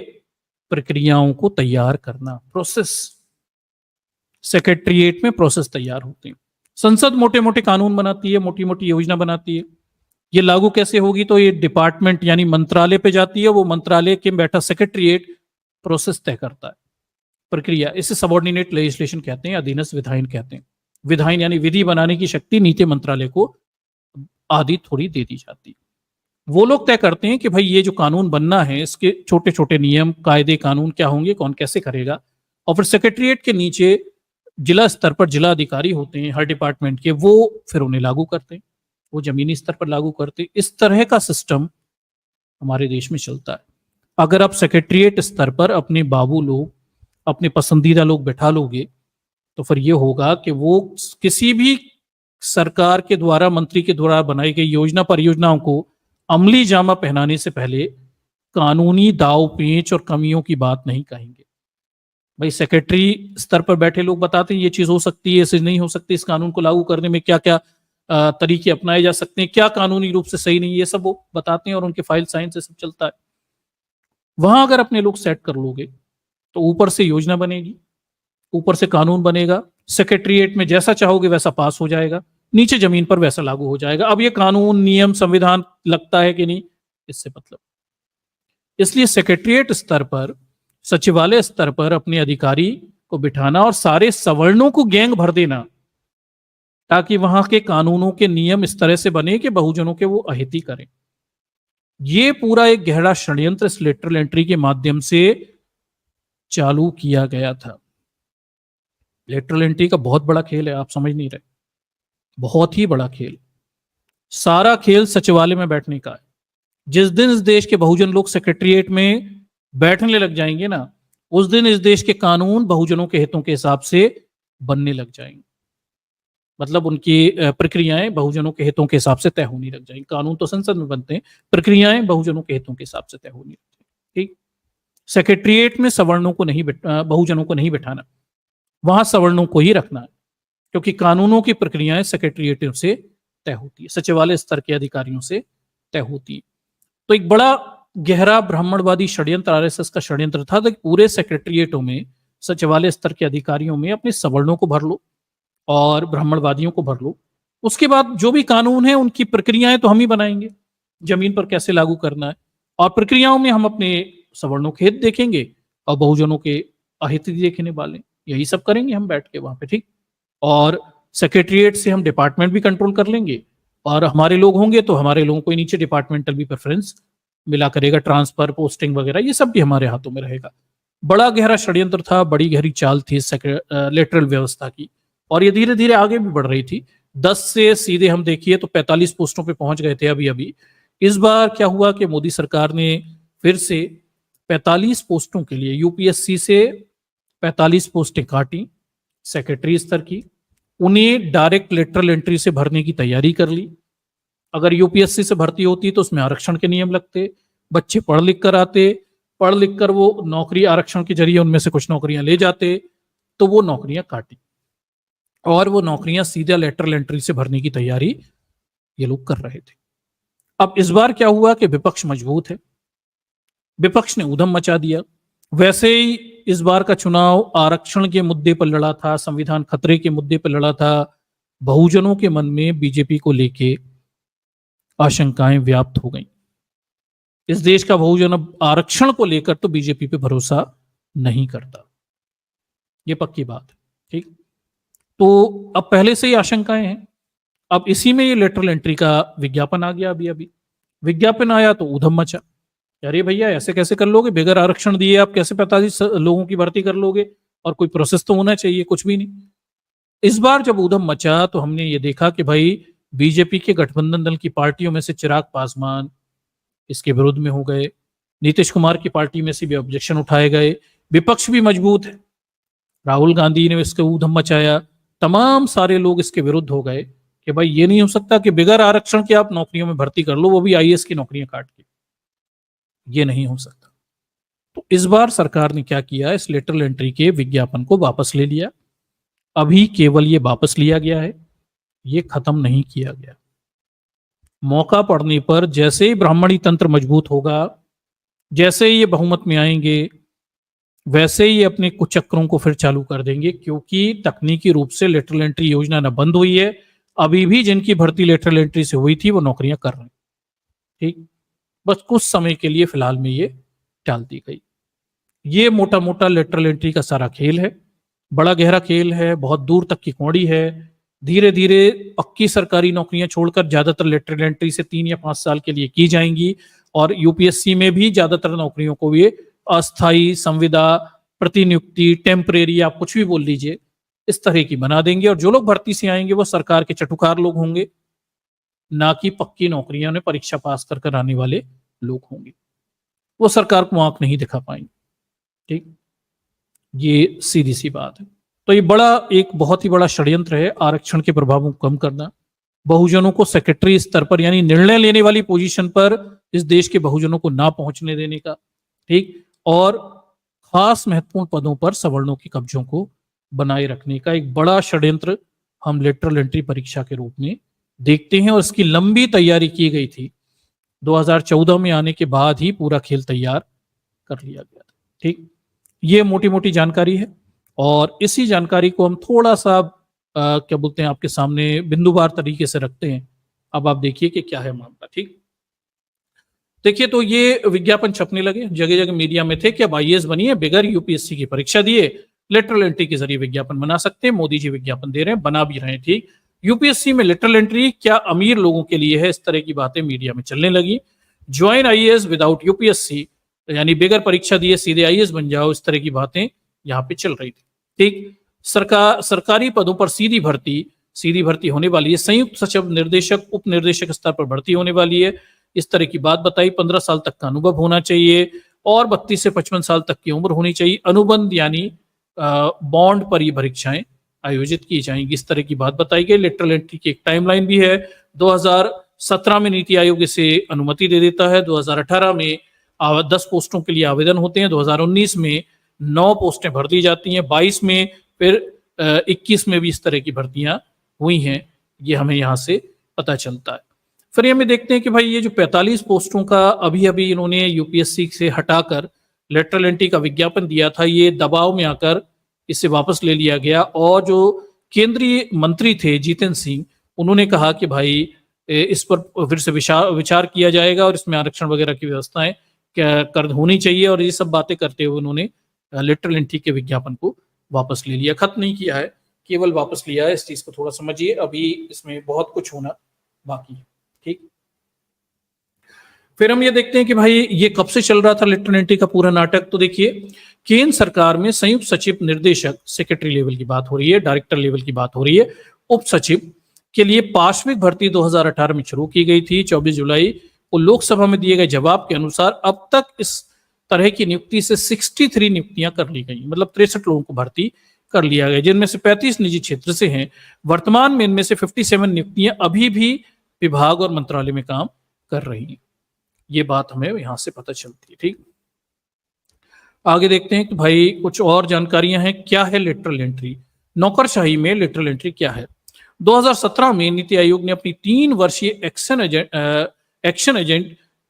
प्रक्रियाओं को तैयार करना, प्रोसेस। सेक्रेटरीट में प्रोसेस तैयार होते हैं। संसद मोटे मोटे कानून बनाती है, मोटी मोटी योजना बनाती है। ये लागू कैसे होगी? तो ये डिपार्टमेंट यानी मंत्रालय पे जाती है, वो मंत्रालय के बैठा सेक्रेटरीट प्रोसेस तय करता है, प्रक्रिया। इसे सबऑर्डिनेट लेजिस्लेशन कहते हैं, अधीनस्थ विधायन कहते हैं। विधायन यानी विधि बनाने की शक्ति नीति मंत्रालय को आदि थोड़ी दे दी जाती है। वो लोग तय करते हैं कि भाई ये जो कानून बनना है, इसके छोटे छोटे नियम, कायदे, कानून क्या होंगे, कौन कैसे करेगा। और फिर सेक्रेटरीट के नीचे जिला स्तर पर जिला अधिकारी होते हैं हर डिपार्टमेंट के, वो फिर उन्हें लागू करते हैं, वो जमीनी स्तर पर लागू करते हैं। इस तरह का सिस्टम हमारे देश में चलता है। अगर आप सेक्रेटरीट स्तर पर अपने बाबू लोग, अपने पसंदीदा लोग बैठा लोगे, तो फिर ये होगा कि वो किसी भी सरकार के द्वारा, मंत्री के द्वारा बनाई गई योजना, परियोजनाओं को अमली जामा पहनाने से पहले कानूनी दाव पेच और कमियों की बात नहीं कहेंगे। भाई सेक्रेटरी स्तर पर बैठे लोग बताते हैं ये चीज हो सकती है, ऐसे नहीं हो सकती, इस कानून को लागू करने में क्या क्या तरीके अपनाए जा सकते हैं, क्या कानूनी रूप से सही नहीं, ये सब वो बताते हैं और उनके फाइल साइन से सब चलता है। वहां अगर अपने लोग सेट कर लोगे तो ऊपर से योजना बनेगी, ऊपर से कानून बनेगा, सेक्रेटरीट में जैसा चाहोगे वैसा पास हो जाएगा, नीचे जमीन पर वैसा लागू हो जाएगा। अब ये कानून, नियम, संविधान लगता है कि नहीं, इससे मतलब। इसलिए सेक्रेटरीट स्तर पर, सचिवालय स्तर पर अपने अधिकारी को बिठाना और सारे सवर्णों को गैंग भर देना, ताकि वहां के कानूनों के नियम इस तरह से बने कि बहुजनों के वो अहिति करें। ये पूरा एक गहरा षड्यंत्र इस लेटरल एंट्री के माध्यम से चालू किया गया था। लेटरल एंट्री का बहुत बड़ा खेल है, आप समझ नहीं रहे, बहुत ही बड़ा खेल। सारा खेल सचिवालय में बैठने का है। जिस दिन इस देश के बहुजन लोग सेक्रेटरीट में बैठने लग जाएंगे ना, उस दिन इस देश के कानून बहुजनों के हितों के हिसाब से बनने लग जाएंगे। मतलब उनकी प्रक्रियाएं बहुजनों के हितों के हिसाब से तय होने लग जाएंगी। कानून तो संसद में बनते हैं, प्रक्रियाएं बहुजनों के हितों के हिसाब से तय होने लग जाएंगी। ठीक, सेक्रेटरीट में सवर्णों को नहीं, बहुजनों को नहीं बैठाना, वहां सवर्णों को ही रखना है, क्योंकि कानूनों की प्रक्रियाएं सेक्रेटरीट से तय होती है, सचिवालय स्तर के अधिकारियों से तय होती है। तो एक बड़ा गहरा ब्राह्मणवादी षड्यंत्र आरएसएस का षड्यंत्र था कि पूरे सेक्रेटरीटों में, सचिवालय स्तर के अधिकारियों में अपने सवर्णों को भर लो और ब्राह्मणवादियों को भर लो। उसके बाद जो भी कानून है उनकी प्रक्रियाएं तो हम ही बनाएंगे, जमीन पर कैसे लागू करना है, और प्रक्रियाओं में हम अपने सवर्णों के हित देखेंगे और बहुजनों के अहित देखने वाले, यही सब करेंगे हम बैठ के वहां पे। ठीक, और सेक्रेटरीट से हम डिपार्टमेंट भी कंट्रोल कर लेंगे, और हमारे लोग होंगे तो हमारे लोगों को नीचे डिपार्टमेंटल भी प्रेफरेंस मिला करेगा, ट्रांसफर, पोस्टिंग वगैरह, ये सब भी हमारे हाथों में रहेगा। बड़ा गहरा षड्यंत्र था, बड़ी गहरी चाल थी लेटरल व्यवस्था की, और ये धीरे धीरे आगे भी बढ़ रही थी। 10 से सीधे हम देखिए तो 45 पोस्टों पे पहुंच गए थे अभी अभी। इस बार क्या हुआ कि मोदी सरकार ने फिर से 45 पोस्टों के लिए यूपीएससी से 45 पोस्टें काटी सेक्रेटरी स्तर की, उन्हें डायरेक्ट लेटरल एंट्री से भरने की तैयारी कर ली। अगर यूपीएससी से भर्ती होती तो उसमें आरक्षण के नियम लगते, बच्चे पढ़ लिख कर आते, पढ़ लिख कर वो नौकरी आरक्षण के जरिए उनमें से कुछ नौकरियां ले जाते, तो वो नौकरियां काटी और वो नौकरियां सीधा लेटरल एंट्री से भरने की तैयारी ये लोग कर रहे थे। अब इस बार क्या हुआ कि विपक्ष मजबूत है, विपक्ष ने ऊधम मचा दिया। वैसे ही इस बार का चुनाव आरक्षण के मुद्दे पर लड़ा था, संविधान खतरे के मुद्दे पर लड़ा था। बहुजनों के मन में बीजेपी को लेके आशंकाएं व्याप्त हो गई। इस देश का बहुजन अब आरक्षण को लेकर तो बीजेपी पे भरोसा नहीं करता, ये पक्की बात है। ठीक, तो अब पहले से ही आशंकाएं हैं। अब इसी में ये लेटरल एंट्री का विज्ञापन आ गया। अभी अभी विज्ञापन आया तो ऊधम मचा, अरे भैया ऐसे कैसे कर लोगे, बगैर आरक्षण दिए आप कैसे 45 लोगों की भर्ती कर लोगे, और कोई प्रोसेस तो होना चाहिए, कुछ भी नहीं। इस बार जब ऊधम मचा तो हमने ये देखा कि भाई बीजेपी के गठबंधन दल की पार्टियों में से चिराग पासवान इसके विरोध में हो गए, नीतीश कुमार की पार्टी में से भी ऑब्जेक्शन उठाए गए, विपक्ष भी मजबूत है, राहुल गांधी ने इसके ऊधम मचाया, तमाम सारे लोग इसके विरुद्ध हो गए कि भाई ये नहीं हो सकता कि बिगर आरक्षण के आप नौकरियों में भर्ती कर लो, वो भी आईएएस की नौकरियां काट के, ये नहीं हो सकता। तो इस बार सरकार ने क्या किया, इस लेटरल एंट्री के विज्ञापन को वापस ले लिया। अभी केवल ये वापस लिया गया है, ये खत्म नहीं किया गया। मौका पड़ने पर जैसे ही ब्राह्मणी तंत्र मजबूत होगा, जैसे ही ये बहुमत में आएंगे, वैसे ही अपने कुछ चक्रों को फिर चालू कर देंगे, क्योंकि तकनीकी रूप से लेटरल एंट्री योजना न बंद हुई है, अभी भी जिनकी भर्ती लेटरल एंट्री से हुई थी वो नौकरियां कर रहे हैं। ठीक, बस कुछ समय के लिए फिलहाल में ये टाल दी गई। ये मोटा मोटा लेटरल एंट्री का सारा खेल है, बड़ा गहरा खेल है, बहुत दूर तक की कौड़ी है। धीरे धीरे पक्की सरकारी नौकरियां छोड़कर ज्यादातर लेटरल एंट्री से 3 या 5 साल के लिए की जाएंगी, और यूपीएससी में भी ज्यादातर नौकरियों को ये अस्थायी, संविदा, प्रतिनियुक्ति, टेम्परेरी, आप कुछ भी बोल लीजिए, इस तरह की बना देंगे। और जो लोग भर्ती से आएंगे वो सरकार के चटुकार लोग होंगे, ना कि पक्की नौकरियों में परीक्षा पास कर आने वाले लोग होंगे। वो सरकार को आंख नहीं दिखा पाएंगे। ठीक, ये सीधी सी बात है। तो ये एक बहुत ही बड़ा षड्यंत्र है आरक्षण के प्रभावों को कम करना, बहुजनों को सेक्रेटरी स्तर पर यानी निर्णय लेने वाली पोजीशन पर इस देश के बहुजनों को ना पहुंचने देने का, ठीक, और खास महत्वपूर्ण पदों पर सवर्णों के कब्जों को बनाए रखने का एक बड़ा षड्यंत्र हम लेटरल एंट्री परीक्षा के रूप में देखते हैं। और इसकी लंबी तैयारी की गई थी, 2014 में आने के बाद ही पूरा खेल तैयार कर लिया गया था। ठीक, ये मोटी मोटी जानकारी है, और इसी जानकारी को हम थोड़ा सा क्या बोलते हैं आपके सामने बिंदुवार तरीके से रखते हैं। अब आप देखिए कि क्या है मामला। ठीक, देखिए, तो ये विज्ञापन छपने लगे, जगह जगह मीडिया में थे कि अब आईएएस बनिए, बगैर यूपीएससी की परीक्षा दिए लेटरल एंट्री के जरिए विज्ञापन बना सकते हैं। मोदी जी विज्ञापन दे रहे हैं, बना भी रहे हैं। ठीक, यूपीएससी में लेटरल एंट्री क्या अमीर लोगों के लिए है, इस तरह की बातें मीडिया में चलने लगी। ज्वाइन आईएएस विदाउट यूपीएससी, यानी बगैर परीक्षा दिए सीधे आईएएस बन जाओ, इस तरह की बातें यहाँ पे चल रही थी। ठीक, सरकारी पदों पर सीधी भर्ती होने वाली है, संयुक्त सचिव, निर्देशक, उप निर्देशक स्तर पर भर्ती होने वाली है, इस तरह की बात बताई। 15 साल तक का अनुभव होना चाहिए और 32 से 55 साल तक की उम्र होनी चाहिए। अनुबंध यानी बॉन्ड पर ये परीक्षाएं आयोजित की जाएंगी, इस तरह की बात बताई गई। लेटरल एंट्री की एक टाइमलाइन भी है। 2017 में नीति आयोग इसे अनुमति दे देता है, 2018 में 10 पोस्टों के लिए आवेदन होते हैं, 2019 में 9 पोस्टें भर दी जाती हैं, 22 में, फिर 21 में भी इस तरह की भर्तियां हुई हैं, ये हमें यहाँ से पता चलता है। फिर हमें देखते हैं कि भाई ये जो 45 पोस्टों का अभी अभी इन्होंने यूपीएससी से हटाकर लेटरल एंट्री का विज्ञापन दिया था, ये दबाव में आकर इसे वापस ले लिया गया। और जो केंद्रीय मंत्री थे जितेंद्र सिंह, उन्होंने कहा कि भाई इस पर फिर से विचार किया जाएगा और इसमें आरक्षण वगैरह की व्यवस्थाएं कर होनी चाहिए, और ये सब बातें करते हुए उन्होंने लेटरल एंट्री के विज्ञापन को वापस ले लिया। खत्म नहीं किया है, केवल वापस लिया है। इस चीज को थोड़ा समझिए, अभी इसमें बहुत कुछ होना बाकी है। ठीक, फिर हम ये देखते हैं कि भाई ये कब से चल रहा था लेटरल एंट्री का पूरा नाटक। तो देखिए, केंद्र सरकार में संयुक्त सचिव, निर्देशक, सेक्रेटरी लेवल की बात हो रही है, डायरेक्टर लेवल की बात हो रही है। उप सचिव के लिए पार्श्विक भर्ती 2018 में शुरू की गई थी। 24 जुलाई को लोकसभा में दिए गए जवाब के अनुसार अब तक इस तरह की नियुक्ति से 63 नियुक्तियां कर ली गई, मतलब 63 लोगों को भर्ती कर लिया गया, जिनमें से 35 निजी क्षेत्र से हैं। वर्तमान में इनमें से 57 नियुक्तियां अभी भी विभाग और मंत्रालय में काम कर रही हैं। ये बात हमें यहां से पता चलती है। ठीक, आगे देखते हैं कि भाई कुछ और जानकारियां हैं। क्या है लेटरल एंट्री, नौकरशाही में लेटरल एंट्री क्या है। 2017 में नीति आयोग ने अपनी 3 वर्षीय एक्शन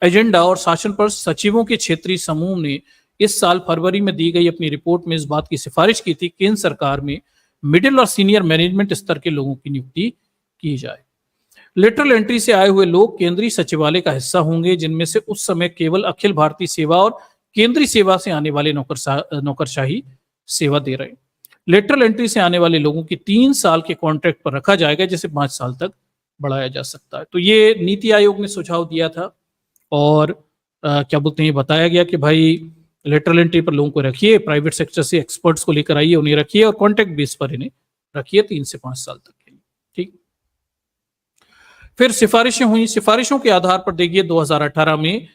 एजेंडा और शासन पर सचिवों के क्षेत्रीय समूह ने इस साल फरवरी में दी गई अपनी रिपोर्ट में इस बात की सिफारिश की थी केंद्र सरकार में मिडिल और सीनियर मैनेजमेंट स्तर के लोगों की नियुक्ति की जाए। लेटरल एंट्री से आए हुए लोग केंद्रीय सचिवालय का हिस्सा होंगे, जिनमें से उस समय केवल अखिल भारतीय सेवा और केंद्रीय सेवा से आने वाले नौकरशाही सेवा दे रहे। लेटरल एंट्री से आने वाले लोगों की 3 साल के कॉन्ट्रैक्ट पर रखा जाएगा, जिसे 5 साल तक बढ़ाया जा सकता है। तो ये नीति आयोग ने सुझाव दिया था, और क्या बोलते हैं, बताया गया कि भाई लेटरल एंट्री पर लोगों को रखिए, प्राइवेट सेक्टर से एक्सपर्ट्स को लेकर आइए, उन्हें रखिए, और कॉन्ट्रैक्ट बेस पर इन्हें रखिए 3 से 5 साल तक के लिए। ठीक, फिर सिफारिशें हुई। सिफारिशों के आधार पर देखिए 2018 में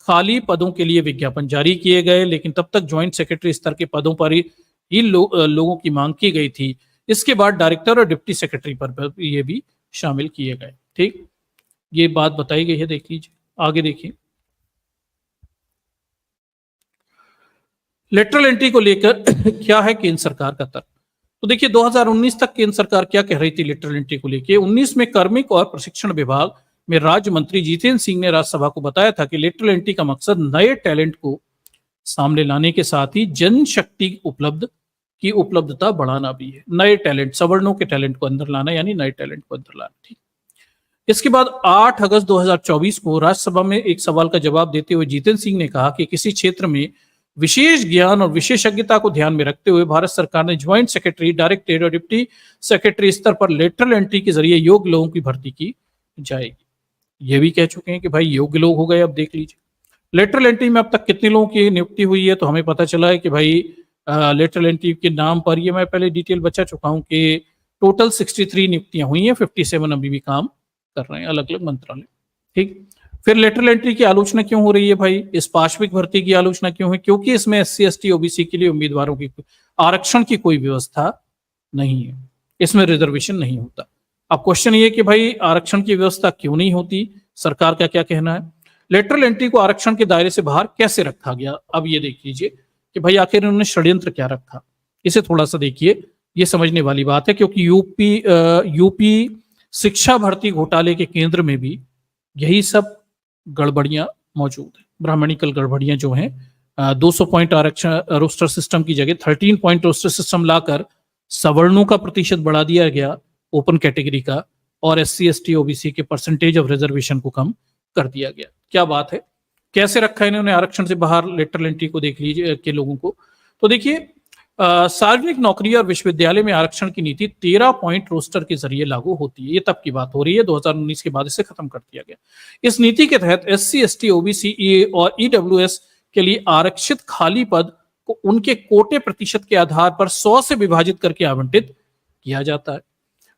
खाली पदों के लिए विज्ञापन जारी किए गए, लेकिन तब तक ज्वाइंट सेक्रेटरी स्तर के पदों पर ही लोगों की मांग की गई थी। इसके बाद डायरेक्टर और डिप्टी सेक्रेटरी पर ये भी शामिल किए गए। ठीक, ये बात बताई गई है, देख लीजिए। आगे देखिए, लेटरल एंट्री को लेकर क्या है केंद्र सरकार का तर्क। तो देखिए 2019 तक केंद्र सरकार क्या कह रही थी लेटरल एंट्री को लेकर। 19 में कार्मिक और प्रशिक्षण विभाग में राज्य मंत्री जितेंद्र सिंह ने राज्यसभा को बताया था कि लेटरल एंट्री का मकसद नए टैलेंट को सामने लाने के साथ ही जनशक्ति उपलब्धता बढ़ाना भी है। नए टैलेंट, सवर्णों के टैलेंट को अंदर लाना, यानी नए टैलेंट को अंदर लाना। ठीक, इसके बाद 8 अगस्त 2024 को राज्यसभा में एक सवाल का जवाब देते हुए जितेंद्र सिंह ने कहा कि किसी क्षेत्र में विशेष ज्ञान और विशेषज्ञता को ध्यान में रखते हुए भारत सरकार ने ज्वाइंट सेक्रेटरी, डायरेक्टर और डिप्टी सेक्रेटरी स्तर पर लेटरल एंट्री के जरिए योग्य लोगों की भर्ती की जाएगी। ये भी कह चुके हैं कि भाई योग्य लोग हो गए। अब देख लीजिए लेटरल एंट्री में अब तक कितने लोगों की नियुक्ति हुई है। तो हमें पता चला है कि भाई लेटरल एंट्री के नाम पर, ये मैं पहले डिटेल बचा चुका हूं कि टोटल 63 नियुक्तियां हुई हैं, 57 अभी भी काम कर रहे हैं अलग अलग मंत्रालय। ठीक, फिर लेटरल एंट्री की आलोचना क्यों हो रही है भाई? इस पाशविक भर्ती की आलोचना क्यों है? क्योंकि इसमें SC ST OBC के लिए उम्मीदवारों की आरक्षण की कोई व्यवस्था नहीं है, इसमें रिजर्वेशन नहीं होता। अब क्वेश्चन ये कि भाई आरक्षण की व्यवस्था क्यों नहीं होती, सरकार का क्या कहना है? लेटरल एंट्री को आरक्षण के दायरे से बाहर कैसे रखा गया? अब ये देख लीजिए कि भाई आखिर उन्होंने षड्यंत्र क्या रखा, इसे थोड़ा सा देखिए, ये समझने वाली बात है। क्योंकि यूपी शिक्षा भर्ती घोटाले के केंद्र में भी यही सब गड़बड़ियां मौजूद है। ब्राह्मणिकल गड़बड़ियां जो हैं, 200 पॉइंट आरक्षण रोस्टर सिस्टम की जगह 13 पॉइंट रोस्टर सिस्टम लाकर सवर्णों का प्रतिशत बढ़ा दिया गया, ओपन कैटेगरी का, और SC ST OBC के परसेंटेज ऑफ रिजर्वेशन को कम कर दिया गया। क्या बात है, कैसे रखा है इन्होंने आरक्षण से बाहर लेटरल एंट्री को? देख लीजिए के लोगों को। तो देखिए सार्वजनिक नौकरी और विश्वविद्यालय में आरक्षण की नीति 13 पॉइंट रोस्टर के जरिए लागू होती है। ये तब की बात हो रही है, 2019 के बाद इसे खत्म कर दिया गया। इस नीति के तहत SC ST OBC और EWS के लिए आरक्षित खाली पद को उनके कोटे प्रतिशत के आधार पर 100 से विभाजित करके आवंटित किया जाता है।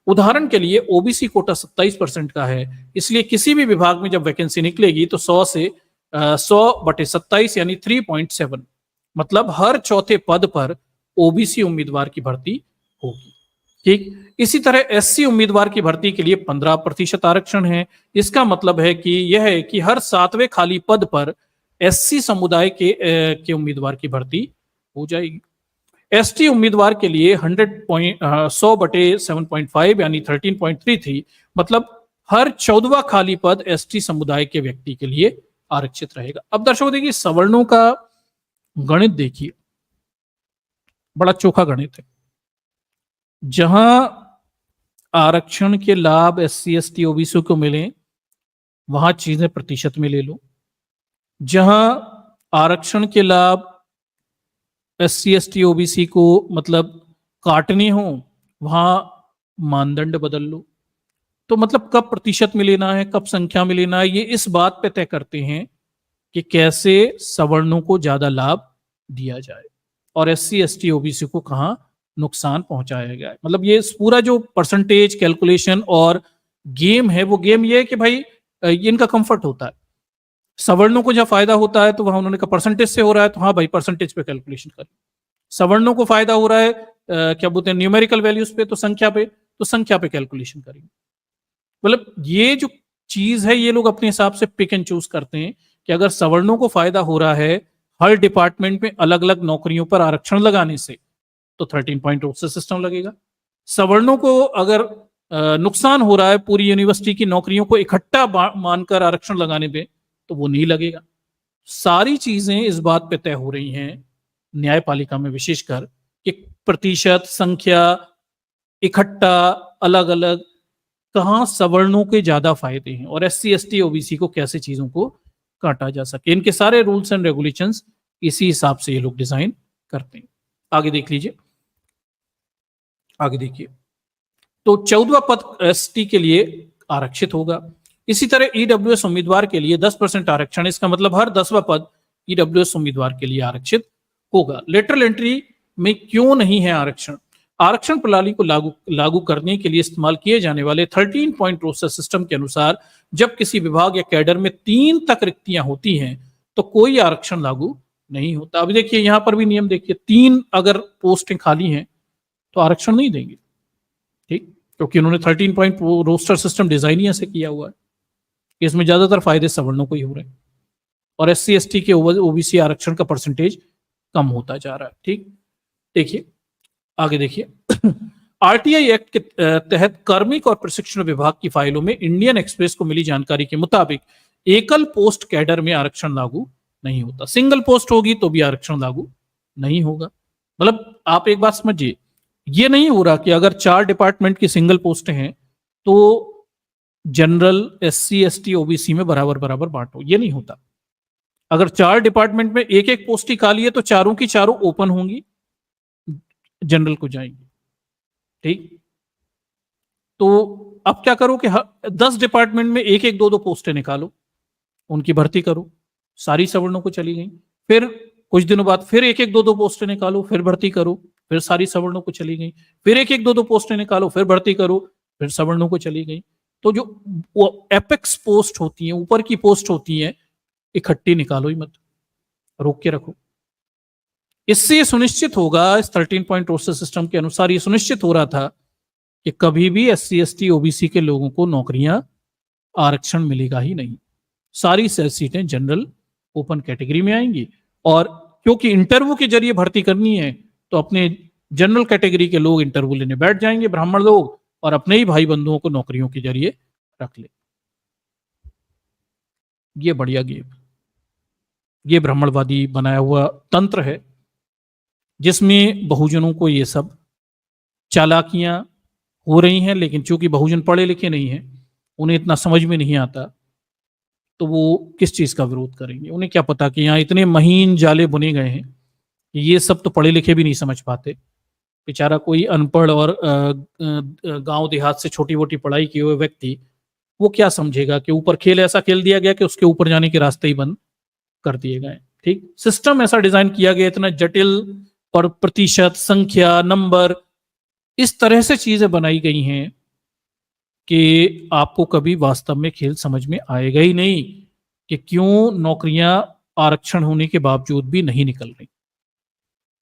उदाहरण के लिए OBC कोटा 27% का है, इसलिए किसी भी विभाग में जब वैकेंसी निकलेगी तो 100/27 यानी 3.7, मतलब हर चौथे पद पर OBC उम्मीदवार की भर्ती होगी। ठीक, इसी तरह SC उम्मीदवार की भर्ती के लिए 15% आरक्षण है। इसका मतलब है कि यह है कि हर 7वें खाली पद पर SC समुदाय के उम्मीदवार की भर्ती हो जाएगी। ST उम्मीदवार के लिए 100/7.5 यानी 13.33, मतलब हर 14वां खाली पद ST समुदाय के व्यक्ति के लिए आरक्षित रहेगा। अब दर्शकों देखिए सवर्णों का गणित देखिए, बड़ा चोखा गणित है। जहां आरक्षण के लाभ SC ST OBC को मिले वहां चीजें प्रतिशत में ले लो, जहां आरक्षण के लाभ SC ST OBC को मतलब काटने हो वहां मानदंड बदल लो। तो मतलब कब प्रतिशत में लेना है, कब संख्या में लेना है, ये इस बात पे तय करते हैं कि कैसे सवर्णों को ज्यादा लाभ दिया जाए और SC ST OBC को कहां नुकसान पहुंचाया गया है। मतलब ये पूरा जो परसेंटेज कैलकुलेशन और गेम है, वो गेम ये है कि भाई इनका कंफर्ट होता है। सवर्णों को जब फायदा होता है तो वहां उन्होंने कहा परसेंटेज से हो रहा है, तो हाँ भाई परसेंटेज पे कैलकुलेशन करें। सवर्णों को फायदा हो रहा है क्या बोलते हैं न्यूमेरिकल वैल्यूज पे, तो संख्या पे कैलकुलेशन करेंगे। मतलब ये जो चीज है ये लोग अपने हिसाब से पिक एंड चूज करते हैं कि अगर सवर्णों को फायदा हो रहा है हर डिपार्टमेंट में अलग अलग नौकरियों पर आरक्षण लगाने से, तो 13 पॉइंट रोस्टर सिस्टम लगेगा। सवर्णों को अगर नुकसान हो रहा है पूरी यूनिवर्सिटी की नौकरियों को इकट्ठा मानकर आरक्षण लगाने पे, तो वो नहीं लगेगा। सारी चीजें इस बात पे तय हो रही हैं न्यायपालिका में, विशेषकर कि प्रतिशत, संख्या, इकट्ठा, अलग अलग, कहां सवर्णों के ज्यादा फायदे हैं और SC ST OBC को कैसे चीजों को काटा जा सके। इनके सारे रूल्स एंड रेगुलेशंस इसी हिसाब से ये लोग डिजाइन करते हैं। आगे देख लीजिए, आगे देखिए। तो 14वां पद ST के लिए आरक्षित होगा। इसी तरह EWS उम्मीदवार के लिए 10% आरक्षण, इसका मतलब हर 10वां पद EWS उम्मीदवार के लिए आरक्षित होगा। लेटरल एंट्री में क्यों नहीं है आरक्षण? आरक्षण प्रणाली को लागू करने के लिए इस्तेमाल किए जाने वाले 13 पॉइंट रोस्टर सिस्टम के अनुसार जब किसी विभाग या कैडर में 3 तक रिक्तियां होती हैं तो कोई आरक्षण लागू नहीं होता। अभी देखिए यहां पर भी नियम देखिए, 3 अगर पोस्टें खाली हैं तो आरक्षण नहीं देंगे, ठीक, क्योंकि उन्होंने 13 पॉइंट रोस्टर सिस्टम डिजाइन ही ऐसे किया हुआ है कि इसमें ज्यादातर फायदे सवर्णों को ही हो रहे हैं और SC ST के ओबीसी आरक्षण का परसेंटेज कम होता जा रहा है। ठीक, देखिए आगे देखिए आरटीआई एक्ट के तहत कार्मिक और प्रशिक्षण विभाग की फाइलों में इंडियन एक्सप्रेस को मिली जानकारी के मुताबिक एकल पोस्ट कैडर में आरक्षण लागू नहीं होता। सिंगल पोस्ट होगी तो भी आरक्षण लागू नहीं होगा। मतलब आप एक बात समझिए, ये नहीं हो रहा कि अगर 4 डिपार्टमेंट की सिंगल पोस्ट हैं तो जनरल, SC ST OBC में बराबर बराबर बांटो, ये नहीं होता। अगर 4 डिपार्टमेंट में एक एक पोस्ट ही खाली है तो चारों की चारों ओपन होंगी, जनरल को जाएंगी। ठीक, तो अब क्या करो कि 10 डिपार्टमेंट में एक एक 2-2 पोस्टें निकालो, उनकी भर्ती करो, सारी सवर्णों को चली गई। फिर कुछ दिनों बाद फिर एक एक 2-2 पोस्टें निकालो, फिर भर्ती करो, फिर सारी सवर्णों को चली गई। फिर एक एक 2-2 पोस्टें निकालो, फिर भर्ती करो, फिर सवर्णों को चली गई। तो जो वो एपेक्स पोस्ट होती है, ऊपर की पोस्ट होती है, इकट्ठी निकालो ही मत, रोक के रखो। इससे ये सुनिश्चित होगा, इस 13 पॉइंट रोस्टर सिस्टम के अनुसार ये सुनिश्चित हो रहा था कि कभी भी SC ST OBC के लोगों को नौकरियां आरक्षण मिलेगा ही नहीं। सारी सीटें जनरल ओपन कैटेगरी में आएंगी और क्योंकि इंटरव्यू के जरिए भर्ती करनी है तो अपने जनरल कैटेगरी के लोग इंटरव्यू लेने बैठ जाएंगे, ब्राह्मण लोग, और अपने ही भाई बंधुओं को नौकरियों के जरिए रख ले। ये बढ़िया गेम, ये ब्राह्मणवादी बनाया हुआ तंत्र है जिसमें बहुजनों को ये सब चालाकियां हो रही हैं, लेकिन चूंकि बहुजन पढ़े लिखे नहीं हैं, उन्हें इतना समझ में नहीं आता, तो वो किस चीज का विरोध करेंगे। उन्हें क्या पता कि यहाँ इतने महीन जाले बुने गए हैं कि ये सब तो पढ़े लिखे भी नहीं समझ पाते। बेचारा कोई अनपढ़ और गांव देहात से छोटी मोटी पढ़ाई किए हुए व्यक्ति, वो क्या समझेगा कि ऊपर खेल ऐसा खेल दिया गया कि उसके ऊपर जाने के रास्ते ही बंद कर दिए गए। ठीक, सिस्टम ऐसा डिजाइन किया गया, इतना जटिल, पर प्रतिशत, संख्या, नंबर, इस तरह से चीजें बनाई गई हैं कि आपको कभी वास्तव में खेल समझ में आएगा ही नहीं कि क्यों नौकरियां आरक्षण होने के बावजूद भी नहीं निकल रही।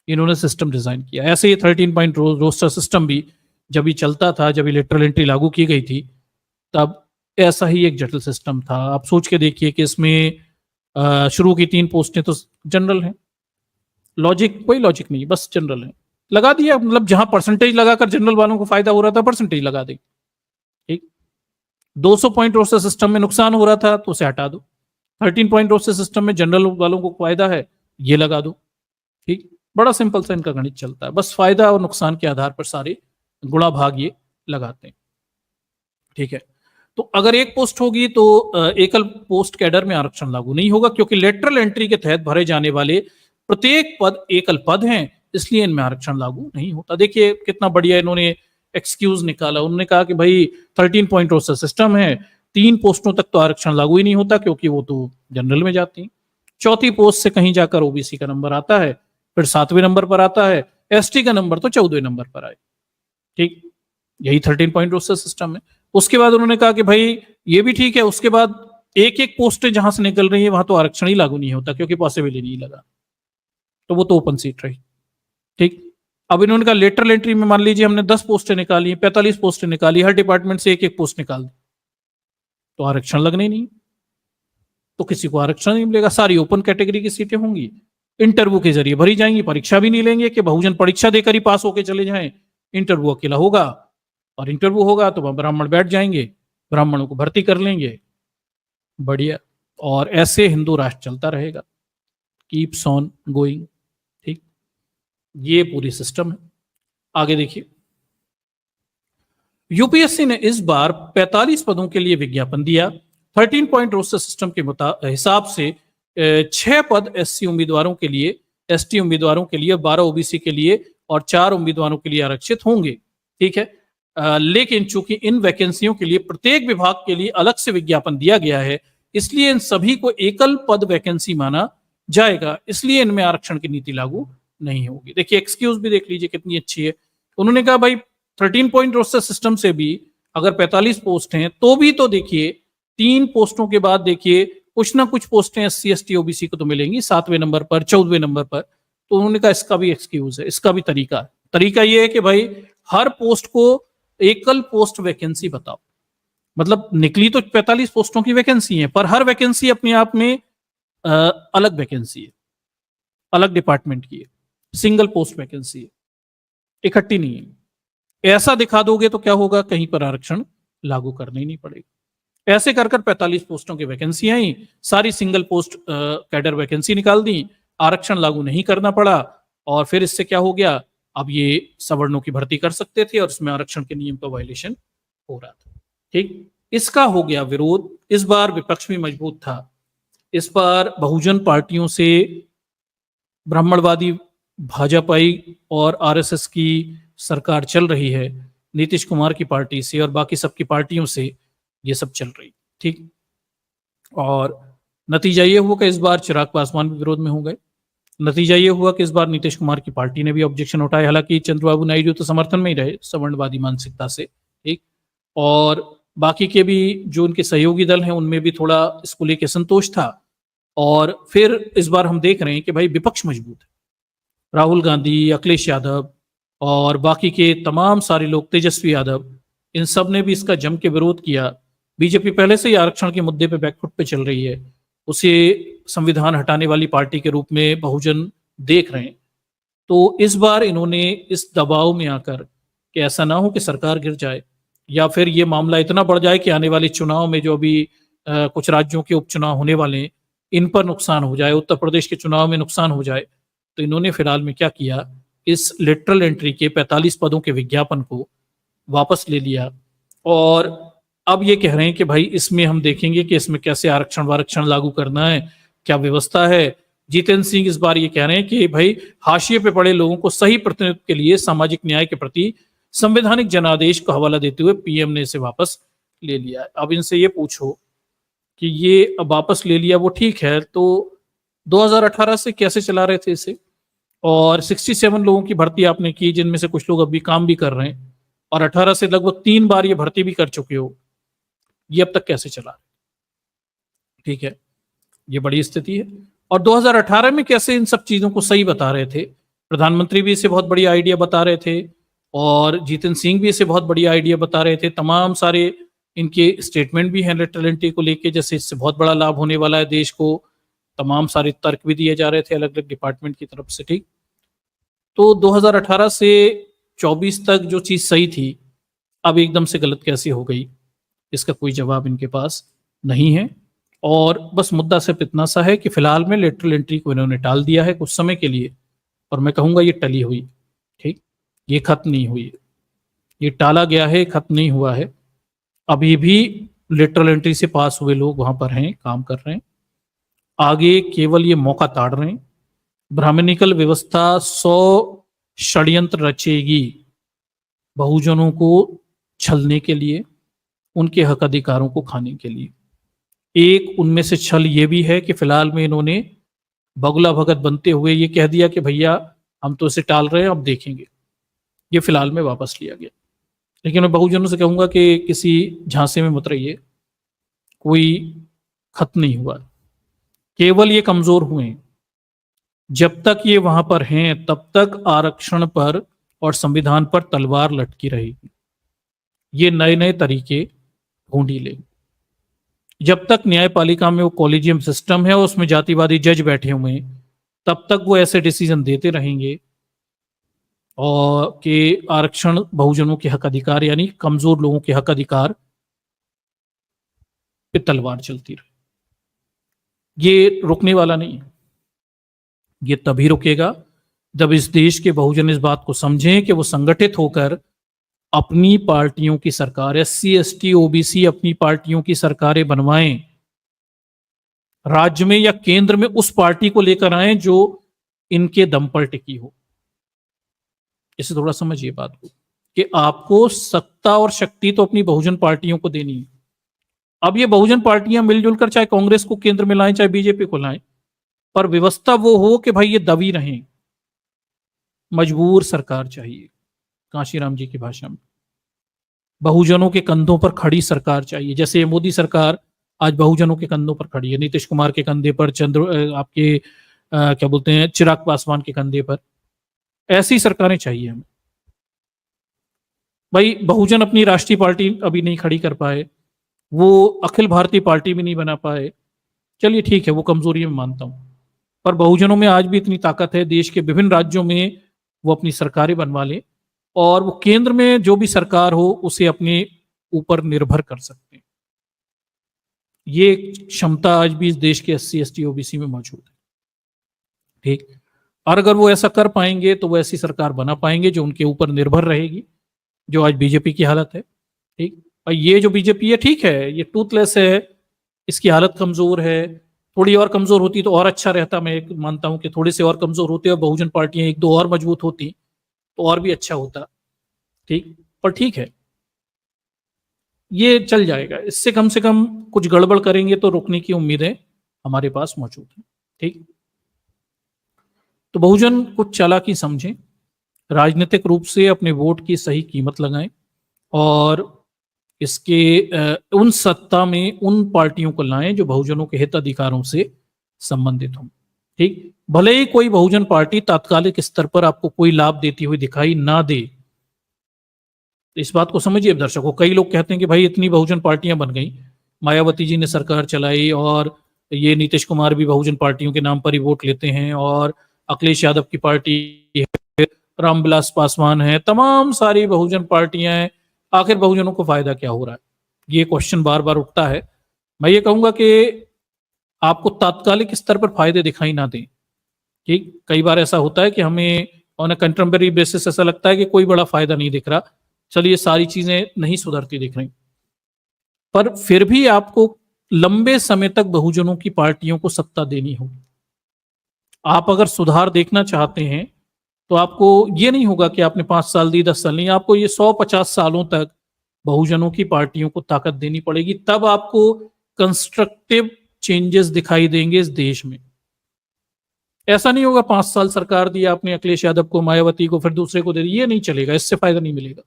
इन्होंने सिस्टम डिजाइन किया ऐसे। ही 13 पॉइंट रोस्टर सिस्टम भी जब ही चलता था, जब ही लेटरल एंट्री लागू की गई थी, तब ऐसा ही एक जटिल सिस्टम था। आप सोच के देखिए कि इसमें शुरू की 3 पोस्टें तो जनरल हैं, लॉजिक कोई लॉजिक नहीं, बस जनरल है, लगा दिया। मतलब जहां परसेंटेज लगाकर जनरल वालों को फायदा हो रहा था, परसेंटेज लगा दी। ठीक, 200 पॉइंट रोस्टर सिस्टम में नुकसान हो रहा था तो उसे हटा दो। 13 पॉइंट रोस्टर सिस्टम में जनरल वालों को फायदा है, ये लगा दो। ठीक, बड़ा सिंपल सा इनका गणित चलता है, बस फायदा और नुकसान के आधार पर सारे गुणा भाग ये लगाते हैं। ठीक है, तो अगर एक पोस्ट होगी तो एकल पोस्ट कैडर में आरक्षण लागू नहीं होगा, क्योंकि लेटरल एंट्री के तहत भरे जाने वाले प्रत्येक पद एकल पद हैं, इसलिए इनमें आरक्षण लागू नहीं होता। देखिए कितना बढ़िया इन्होंने एक्सक्यूज निकाला। उन्होंने कहा कि भाई 13 पॉइंट रोस्टर सिस्टम है, 3 पोस्टों तक तो आरक्षण लागू ही नहीं होता क्योंकि वो तो जनरल में जाती हैं। 4थी पोस्ट से कहीं जाकर ओबीसी का नंबर आता है, फिर 7वें नंबर पर आता है, एसटी का नंबर तो 14वें नंबर पर आए। ठीक, यही 13 पॉइंट रोस्टर सिस्टम है। उसके बाद उन्होंने कहा कि भाई ये भी ठीक है, उसके बाद एक एक पोस्टें जहां से निकल रही है वहां तो आरक्षण ही लागू नहीं होता क्योंकि पॉसिबल नहीं लगा, तो वो तो ओपन सीट रही। ठीक, अब इन्होंने कहा लेटरल एंट्री में मान लीजिए हमने 10 पोस्टें निकाली, 45 पोस्टें निकाली, हर डिपार्टमेंट से एक एक पोस्ट निकाल दी, तो आरक्षण लगने नहीं, तो किसी को आरक्षण नहीं मिलेगा। सारी ओपन कैटेगरी की सीटें होंगी, इंटरव्यू के जरिए भरी जाएंगी, परीक्षा भी नहीं लेंगे कि बहुजन परीक्षा देकर ही पास होके चले जाएं। इंटरव्यू अकेला होगा, और इंटरव्यू होगा तो ब्राह्मण बैठ जाएंगे, ब्राह्मणों को भर्ती कर लेंगे, बढ़िया। और ऐसे हिंदू राष्ट्र चलता रहेगा, कीप्स ऑन गोइंग। ठीक, ये पूरी सिस्टम है। आगे देखिए, यूपीएससी ने इस बार 45 पदों के लिए विज्ञापन दिया। 13 पॉइंट रोस्टर सिस्टम के हिसाब से 6 पद एससी उम्मीदवारों के लिए, एसटी उम्मीदवारों के लिए, 12 ओबीसी के लिए और 4 उम्मीदवारों के लिए आरक्षित होंगे। ठीक है, लेकिन चूंकि इन वैकेंसियों के लिए प्रत्येक विभाग के लिए अलग से विज्ञापन दिया गया है, इसलिए इन सभी को एकल पद वैकेंसी माना जाएगा, इसलिए इनमें आरक्षण की नीति लागू नहीं होगी। देखिए एक्सक्यूज भी देख लीजिए कितनी अच्छी है। उन्होंने कहा भाई 13 पॉइंट रोस्टर सिस्टम से भी अगर 45 पोस्ट हैं तो भी तो देखिए 3 पोस्टों के बाद देखिए कुछ ना कुछ पोस्टें SC ST OBC को तो मिलेंगी 7वें नंबर पर, 14वें नंबर पर। तो उन्होंने कहा इसका भी एक्सक्यूज है, इसका भी तरीका है। तरीका ये है कि भाई हर पोस्ट को एकल पोस्ट वैकेंसी बताओ। मतलब निकली तो 45 पोस्टों की वैकेंसी है, पर हर वैकेंसी अपने आप में अलग वैकेंसी है, अलग डिपार्टमेंट की है, सिंगल पोस्ट वैकेंसी है, इकट्ठी नहीं है। ऐसा दिखा दोगे तो क्या होगा, कहीं पर आरक्षण लागू करना ही नहीं पड़ेगा। ऐसे कर 45 पोस्टों की वैकेंसी आई, सारी सिंगल पोस्ट कैडर वैकेंसी निकाल दी, आरक्षण लागू नहीं करना पड़ा। और फिर इससे क्या हो गया, अब ये सवर्णों की भर्ती कर सकते थे और इसमें आरक्षण के नियम का वायलेशन हो रहा था। ठीक, इसका हो गया विरोध। इस बार विपक्ष भी मजबूत था। इस बार बहुजन पार्टियों से ब्राह्मणवादी भाजपाई और आरएसएस की सरकार चल रही है, नीतीश कुमार की पार्टी से और बाकी सबकी पार्टियों से ये सब चल रही। ठीक, और नतीजा ये हुआ कि इस बार चिराग पासवान भी विरोध में हो गए। नतीजा ये हुआ कि इस बार नीतीश कुमार की पार्टी ने भी ऑब्जेक्शन उठाए। हालांकि चंद्रबाबू नायडू तो समर्थन में ही रहे सवर्णवादी मानसिकता से। ठीक, और बाकी के भी जो उनके सहयोगी दल हैं उनमें भी थोड़ा इसको लेकर संतोष था। और फिर इस बार हम देख रहे हैं कि भाई विपक्ष मजबूत है। राहुल गांधी, अखिलेश यादव और बाकी के तमाम सारे लोग, तेजस्वी यादव, इन सब ने भी इसका जम के विरोध किया। बीजेपी पहले से ही आरक्षण के मुद्दे पे बैकफुट पे चल रही है, उसे संविधान हटाने वाली पार्टी के रूप में बहुजन देख रहे हैं। तो इस बार इन्होंने इस दबाव में आकर कि ऐसा ना हो कि सरकार गिर जाए या फिर ये मामला इतना बढ़ जाए कि आने वाले चुनाव में जो अभी कुछ राज्यों के उपचुनाव होने वाले हैं इन पर नुकसान हो जाए, उत्तर प्रदेश के चुनाव में नुकसान हो जाए। तो इन्होंने फिलहाल में क्या किया, इस लिटरल एंट्री के 45 पदों के विज्ञापन को वापस ले लिया और अब ये कह रहे हैं कि भाई इसमें हम देखेंगे कि इसमें कैसे आरक्षण वारक्षण लागू करना है, क्या व्यवस्था है। जितेंद्र सिंह इस बार ये कह रहे हैं कि भाई हाशिए पे पड़े लोगों को सही प्रतिनिधित्व के लिए सामाजिक न्याय के प्रति संवैधानिक जनादेश को हवाला देते हुए पीएम ने इसे वापस ले लिया। अब इनसे ये पूछो कि ये अब वापस ले लिया वो ठीक है, तो 2018 से कैसे चला रहे थे इसे, और 67 लोगों की भर्ती आपने की जिनमें से कुछ लोग अभी काम भी कर रहे हैं और 18 से लगभग 3 बार ये भर्ती भी कर चुके हो, ये अब तक कैसे चला। ठीक है, ये बड़ी स्थिति है। और 2018 में कैसे इन सब चीजों को सही बता रहे थे, प्रधानमंत्री भी इसे बहुत बड़ी आइडिया बता रहे थे और जितेंद्र सिंह भी इसे बहुत बड़ी आइडिया बता रहे थे। तमाम सारे इनके स्टेटमेंट भी हैं लिटरल एंट्री को लेके, जैसे इससे बहुत बड़ा लाभ होने वाला है देश को। तमाम सारे तर्क भी दिए जा रहे थे अलग अलग डिपार्टमेंट की तरफ से। ठीक, तो 2018 से 24 तक जो चीज सही थी अब एकदम से गलत कैसे हो गई, इसका कोई जवाब इनके पास नहीं है। और बस मुद्दा सिर्फ इतना सा है कि फिलहाल में लेटरल एंट्री को इन्होंने टाल दिया है कुछ समय के लिए, और मैं कहूँगा ये टली हुई। ठीक, ये खत्म नहीं हुई, ये टाला गया है, खत्म नहीं हुआ है। अभी भी लेटरल एंट्री से पास हुए लोग वहां पर हैं, काम कर रहे हैं। आगे केवल ये मौका ताड़ रहे हैं। ब्राह्मणिकल व्यवस्था 100 षड्यंत्र रचेगी बहुजनों को छलने के लिए, उनके हक अधिकारों को खाने के लिए। एक उनमें से छल ये भी है कि फिलहाल में इन्होंने बगुला भगत बनते हुए ये कह दिया कि भैया हम तो इसे टाल रहे हैं, अब देखेंगे। ये फिलहाल में वापस लिया गया। लेकिन मैं बहुजनों से कहूंगा कि किसी झांसे में मत रहिए, कोई खत्म नहीं हुआ, केवल ये कमजोर हुए। जब तक ये वहां पर हैं तब तक आरक्षण पर और संविधान पर तलवार लटकी रहेगी। ये नए नए तरीके ढूंढ ही लेंगे। जब तक न्यायपालिका में वो कॉलेजियम सिस्टम है और उसमें जातिवादी जज बैठे हुए हैं तब तक वो ऐसे डिसीजन देते रहेंगे और कि आरक्षण बहुजनों के हक अधिकार यानी कमजोर लोगों के हक अधिकार पे तलवार चलती रहे। ये रुकने वाला नहीं है। ये तभी रुकेगा जब इस देश के बहुजन इस बात को समझें कि वो संगठित होकर अपनी पार्टियों की सरकार, SC ST OBC अपनी पार्टियों की सरकारें बनवाएं, राज्य में या केंद्र में उस पार्टी को लेकर आए जो इनके दम पर टिकी हो। इसे थोड़ा समझिए बात को कि आपको सत्ता और शक्ति तो अपनी बहुजन पार्टियों को देनी है। अब ये बहुजन पार्टियां मिलजुल कर चाहे कांग्रेस को केंद्र में लाएं चाहे बीजेपी को लाएं, पर व्यवस्था वो हो कि भाई ये दबी रहें। मजबूर सरकार चाहिए, कांशीराम जी की भाषा में बहुजनों के कंधों पर खड़ी सरकार चाहिए। जैसे मोदी सरकार आज बहुजनों के कंधों पर खड़ी है, नीतीश कुमार के कंधे पर, आपके क्या बोलते हैं, चिराग पासवान के कंधे पर। ऐसी सरकारें चाहिए हमें। भाई बहुजन अपनी राष्ट्रीय पार्टी अभी नहीं खड़ी कर पाए, वो अखिल भारतीय पार्टी भी नहीं बना पाए, चलिए ठीक है, वो कमजोरी मैं मानता हूं, पर बहुजनों में आज भी इतनी ताकत है, देश के विभिन्न राज्यों में वो अपनी सरकारें बनवा ले और वो केंद्र में जो भी सरकार हो उसे अपने ऊपर निर्भर कर सकते हैं। ये क्षमता आज भी इस देश के SC ST OBC में मौजूद है। ठीक, और अगर वो ऐसा कर पाएंगे तो वो ऐसी सरकार बना पाएंगे जो उनके ऊपर निर्भर रहेगी, जो आज बीजेपी की हालत है। ठीक, और ये जो बीजेपी है, ठीक है, ये टूथलेस है, इसकी हालत कमजोर है, थोड़ी और कमजोर होती तो और अच्छा रहता। मैं मानता हूं कि थोड़े से और कमजोर होते और बहुजन पार्टियां एक दो और मजबूत होती तो और भी अच्छा होता। ठीक, पर ठीक है, ये चल जाएगा, इससे कम से कम कुछ गड़बड़ करेंगे तो रोकने की उम्मीदें हमारे पास मौजूद है। ठीक, तो बहुजन कुछ चालाकी समझें, राजनीतिक रूप से अपने वोट की सही कीमत लगाएं और इसके उन सत्ता में उन पार्टियों को लाएं जो बहुजनों के हिताधिकारों से संबंधित हों। ठीक, भले ही कोई बहुजन पार्टी तात्कालिक स्तर पर आपको कोई लाभ देती हुई दिखाई ना दे, इस बात को समझिए दर्शकों। कई लोग कहते हैं कि भाई इतनी बहुजन पार्टियां बन गई, मायावती जी ने सरकार चलाई और ये नीतीश कुमार भी बहुजन पार्टियों के नाम पर ही वोट लेते हैं और अखिलेश यादव की पार्टी है, रामविलास पासवान है, तमाम सारी बहुजन पार्टियां हैं, आखिर बहुजनों को फायदा क्या हो रहा है? ये क्वेश्चन बार बार उठता है। मैं ये कहूंगा कि आपको तात्कालिक स्तर पर फायदे दिखाई ना दें। ठीक, कई बार ऐसा होता है कि हमें ऑन अ कंटेम्पररी बेसिस ऐसा लगता है कि कोई बड़ा फायदा नहीं दिख रहा, चलिए सारी चीजें नहीं सुधरती दिख रही, पर फिर भी आपको लंबे समय तक बहुजनों की पार्टियों को सत्ता देनी होगी। आप अगर सुधार देखना चाहते हैं तो आपको ये नहीं होगा कि आपने 5 साल दी, 10 साल नहीं, आपको ये 100-50 सालों तक बहुजनों की पार्टियों को ताकत देनी पड़ेगी, तब आपको कंस्ट्रक्टिव चेंजेस दिखाई देंगे इस देश में। ऐसा नहीं होगा 5 साल सरकार दी आपने अखिलेश यादव को, मायावती को, फिर दूसरे को दे दी, ये नहीं चलेगा, इससे फायदा नहीं मिलेगा।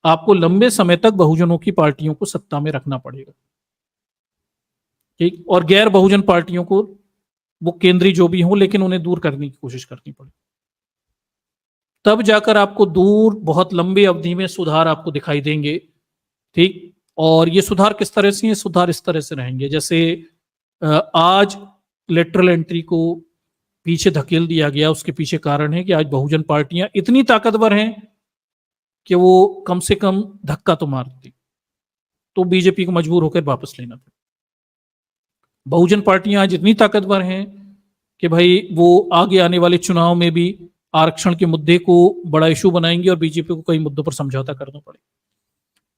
आपको लंबे समय तक बहुजनों की पार्टियों को सत्ता में रखना पड़ेगा। ठीक, और गैर बहुजन पार्टियों को वो केंद्रीय जो भी हो लेकिन उन्हें दूर करने की कोशिश करनी पड़े, तब जाकर आपको दूर बहुत लंबी अवधि में सुधार आपको दिखाई देंगे। ठीक, और ये सुधार किस तरह से? ये सुधार इस तरह से रहेंगे जैसे आज लेटरल एंट्री को पीछे धकेल दिया गया, उसके पीछे कारण है कि आज बहुजन पार्टियां इतनी ताकतवर हैं कि वो कम से कम धक्का तो मारती, तो बीजेपी को मजबूर होकर वापस लेना पड़ा। बहुजन पार्टियां आज इतनी ताकतवर हैं कि भाई वो आगे आने वाले चुनाव में भी आरक्षण के मुद्दे को बड़ा इशू बनाएंगे और बीजेपी को कई मुद्दों पर समझौता करना पड़े।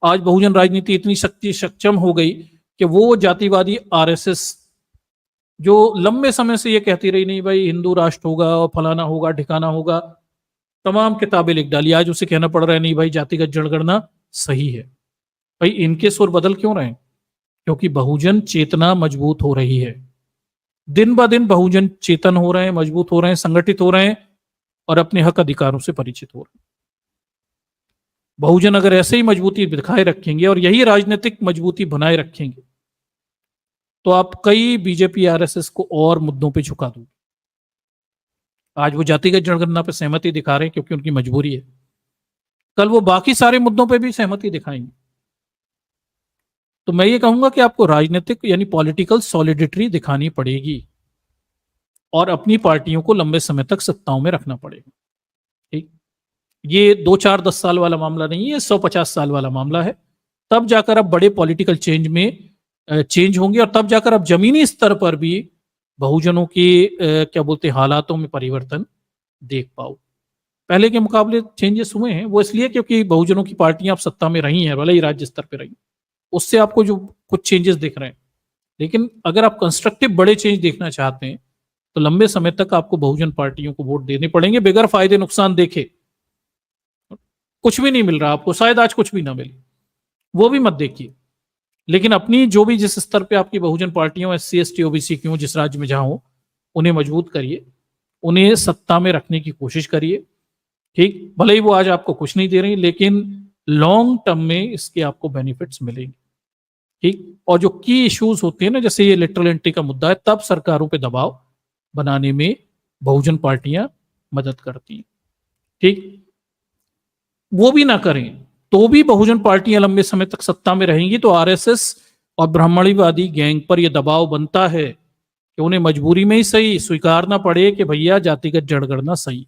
आज बहुजन राजनीति इतनी शक्ति सक्षम हो गई कि वो जातिवादी RSS जो लंबे समय से ये कहती रही नहीं भाई हिंदू राष्ट्र होगा और फलाना होगा ठिकाना होगा, तमाम किताबें लिख डाली, आज उसे कहना पड़ रहा है नहीं भाई जातिगत जनगणना सही है। भाई इनके सुर बदल क्यों रहे हैं? क्योंकि बहुजन चेतना मजबूत हो रही है, दिन ब दिन बहुजन चेतन हो रहे हैं, मजबूत हो रहे हैं, संगठित हो रहे हैं और अपने हक अधिकारों से परिचित हो रहे हैं। बहुजन अगर ऐसे ही मजबूती दिखाए रखेंगे और यही राजनीतिक मजबूती बनाए रखेंगे तो आप कई बीजेपी RSS को और मुद्दों पे झुका दोगे। आज वो जातिगत जनगणना पे सहमति दिखा रहे हैं क्योंकि उनकी मजबूरी है, कल वो बाकी सारे मुद्दों पे भी सहमति दिखाएंगे। तो मैं ये कहूंगा कि आपको राजनीतिक यानी पॉलिटिकल सॉलिडिटी दिखानी पड़ेगी और अपनी पार्टियों को लंबे समय तक सत्ताओं में रखना पड़ेगा। ठीक, ये 2-4-10 साल वाला मामला नहीं है, 100-50 साल वाला मामला है। तब जाकर आप बड़े पॉलिटिकल चेंज में चेंज होंगे और तब जाकर आप जमीनी स्तर पर भी बहुजनों के क्या बोलते हैं हालातों में परिवर्तन देख पाओ। पहले के मुकाबले चेंजेस हुए हैं, वो इसलिए क्योंकि बहुजनों की पार्टियां अब सत्ता में रही हैं, भले ही राज्य स्तर पर रही, उससे आपको जो कुछ चेंजेस दिख रहे हैं। लेकिन अगर आप कंस्ट्रक्टिव बड़े चेंज देखना चाहते हैं तो लंबे समय तक आपको बहुजन पार्टियों को वोट देने पड़ेंगे बगैर फायदे नुकसान देखे। कुछ भी नहीं मिल रहा आपको, शायद आज कुछ भी ना मिले, वो भी मत देखिए, लेकिन अपनी जो भी जिस स्तर पे आपकी बहुजन पार्टियां SC ST OBC की हो, जिस राज्य में जहां हो, उन्हें मजबूत करिए, उन्हें सत्ता में रखने की कोशिश करिए। ठीक, भले ही वो आज आपको कुछ नहीं दे रही लेकिन लॉन्ग टर्म में इसके आपको बेनिफिट्स मिलेंगे। ठीक। और जो की इश्यूज होते हैं ना, जैसे ये लेटरल एंट्री का मुद्दा है, तब सरकारों पे दबाव बनाने में बहुजन पार्टियां मदद करती हैं। ठीक। वो भी ना करें तो भी बहुजन पार्टियां लंबे समय तक सत्ता में रहेंगी, तो आरएसएस और ब्राह्मणवादी गैंग पर यह दबाव बनता है कि उन्हें मजबूरी में ही सही स्वीकारना पड़े कि भैया जातिगत जनगणना सही।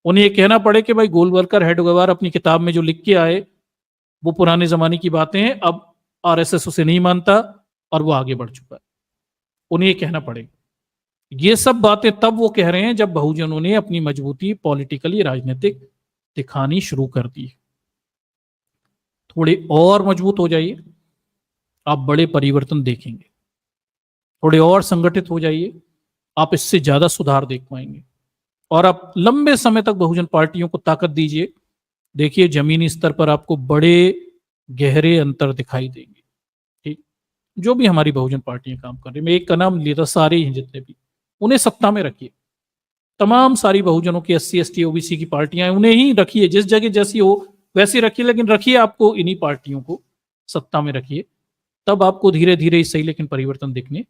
उन्हें ये कहना पड़े कि भाई गोलवलकर हेडगेवार अपनी किताब में जो लिख के आए वो पुराने जमाने की बातें हैं, अब आरएसएस उसे नहीं मानता और वो आगे बढ़ चुका है। उन्हें ये कहना पड़ेगा। ये सब बातें तब वो कह रहे हैं जब बहुजनों ने अपनी मजबूती पॉलिटिकली राजनीतिक दिखानी शुरू कर दी। थोड़े और मजबूत हो जाइए, आप बड़े परिवर्तन देखेंगे। थोड़े और संगठित हो जाइए, आप इससे ज्यादा सुधार देख पाएंगे। और आप लंबे समय तक बहुजन पार्टियों को ताकत दीजिए, देखिए जमीनी स्तर पर आपको बड़े गहरे अंतर दिखाई देंगे। ठीक। जो भी हमारी बहुजन पार्टियां काम कर रही है, मैं एक का नाम लिया था, सारे हैं जितने भी, उन्हें सत्ता में रखिए। तमाम सारी बहुजनों की एससी एसटी ओबीसी की पार्टियां हैं, उन्हें ही रखिए, जिस जगह जैसी हो वैसी रखिए, लेकिन रखिए आपको इन्हीं पार्टियों को सत्ता में रखिए। तब आपको धीरे धीरे ही सही लेकिन परिवर्तन दिखने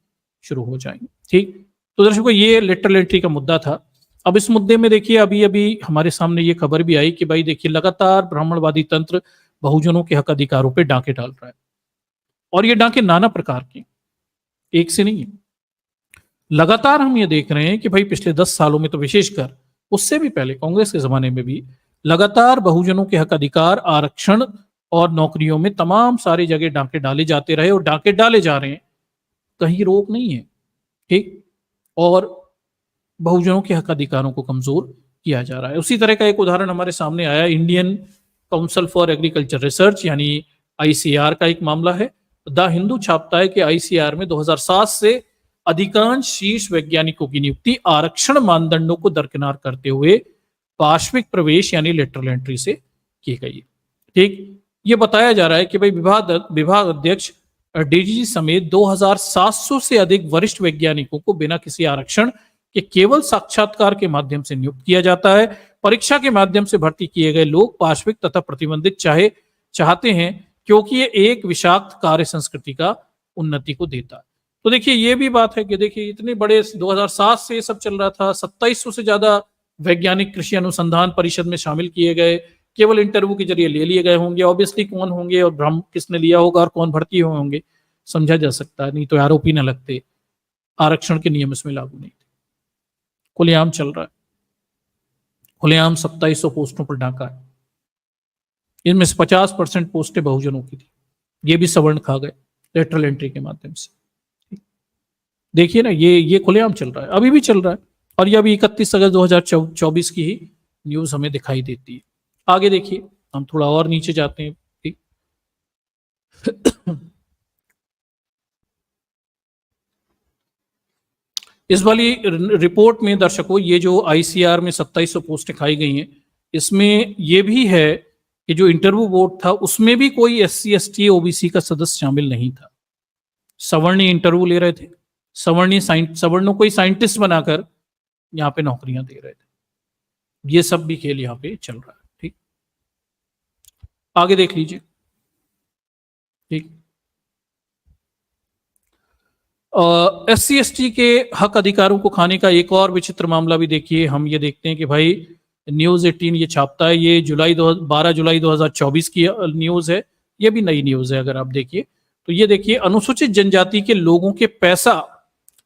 शुरू हो जाएंगे। ठीक। तो दर्शकों, ये लेटरल एंट्री का मुद्दा था। अब इस मुद्दे में देखिए अभी अभी हमारे सामने ये खबर भी आई कि भाई देखिए लगातार ब्राह्मणवादी तंत्र बहुजनों के हक अधिकारों पे डांके डाल रहा है, और ये डांके नाना प्रकार के, एक से नहीं है। लगातार हम ये देख रहे हैं कि भाई पिछले 10 सालों में तो विशेषकर, उससे भी पहले कांग्रेस के जमाने में भी लगातार बहुजनों के हक अधिकार, आरक्षण और नौकरियों में तमाम सारी जगह डांके डाले जाते रहे और डांके डाले जा रहे हैं, कहीं रोक नहीं है। ठीक। और बहुजनों के हक अधिकारों को कमजोर किया जा रहा है। उसी तरह का एक उदाहरण हमारे सामने आया, Indian council for agriculture research यानी आईसीआर का एक मामला है। द हिंदू छापता है कि आईसीआर में 2007 से अधिकांश शीर्ष वैज्ञानिकों की नियुक्ति आरक्षण मानदंडों को दरकिनार करते हुए पार्श्विक प्रवेश यानी लेटरल एंट्री से की गई है। ठीक। ये बताया जा रहा है कि भाई विभाग अध्यक्ष डीजीजी समेत 2700 से अधिक वरिष्ठ वैज्ञानिकों को बिना किसी आरक्षण के केवल साक्षात्कार के माध्यम से नियुक्त किया जाता है। परीक्षा के माध्यम से भर्ती किए गए लोग पार्श्विक तथा प्रतिबंधित चाहते हैं, क्योंकि ये एक विषाक्त कार्य संस्कृति का उन्नति को देता है। तो देखिए ये भी बात है कि देखिए इतने बड़े 2007 से ये सब चल रहा था, 2700 से ज्यादा वैज्ञानिक कृषि अनुसंधान परिषद में शामिल किए गए, केवल इंटरव्यू के जरिए ले लिए गए होंगे। ऑब्वियसली कौन होंगे और भ्रम किसने लिया होगा और कौन भर्ती हुए होंगे समझा जा सकता है, नहीं तो आरोपी न लगते। आरक्षण के नियम इसमें लागू नहीं थे। खुलेआम चल रहा है, खुलेआम 2700 पोस्टों पर डाका है। इनमें से 50% पोस्टें बहुजनों की थी, ये भी सवर्ण खा गए लेटरल एंट्री के माध्यम से। देखिए ना, ये खुलेआम चल रहा है, अभी भी चल रहा है, और ये अभी 31 अगस्त 2024 की ही न्यूज हमें दिखाई देती है। आगे देखिए, हम थोड़ा और नीचे जाते हैं। ठीक। इस वाली रिपोर्ट में दर्शकों, ये जो आईसीआर में 2700 पोस्टें खाई गई हैं, इसमें ये भी है कि जो इंटरव्यू बोर्ड था उसमें भी कोई एससी एसटी ओबीसी का सदस्य शामिल नहीं था। सवर्णी इंटरव्यू ले रहे थे, सवर्णों को ही साइंटिस्ट बनाकर यहाँ पे नौकरियां दे रहे थे। ये सब भी खेल यहाँ पे चल रहा है। ठीक। आगे देख लीजिए। ठीक। एससी एसटी के हक अधिकारों को खाने का एक और विचित्र मामला भी देखिए। हम ये देखते हैं कि भाई न्यूज 18 ये छापता है, ये 12 जुलाई 2024 की न्यूज है। ये भी नई न्यूज है, अगर आप देखिए तो ये देखिए, अनुसूचित जनजाति के लोगों के पैसा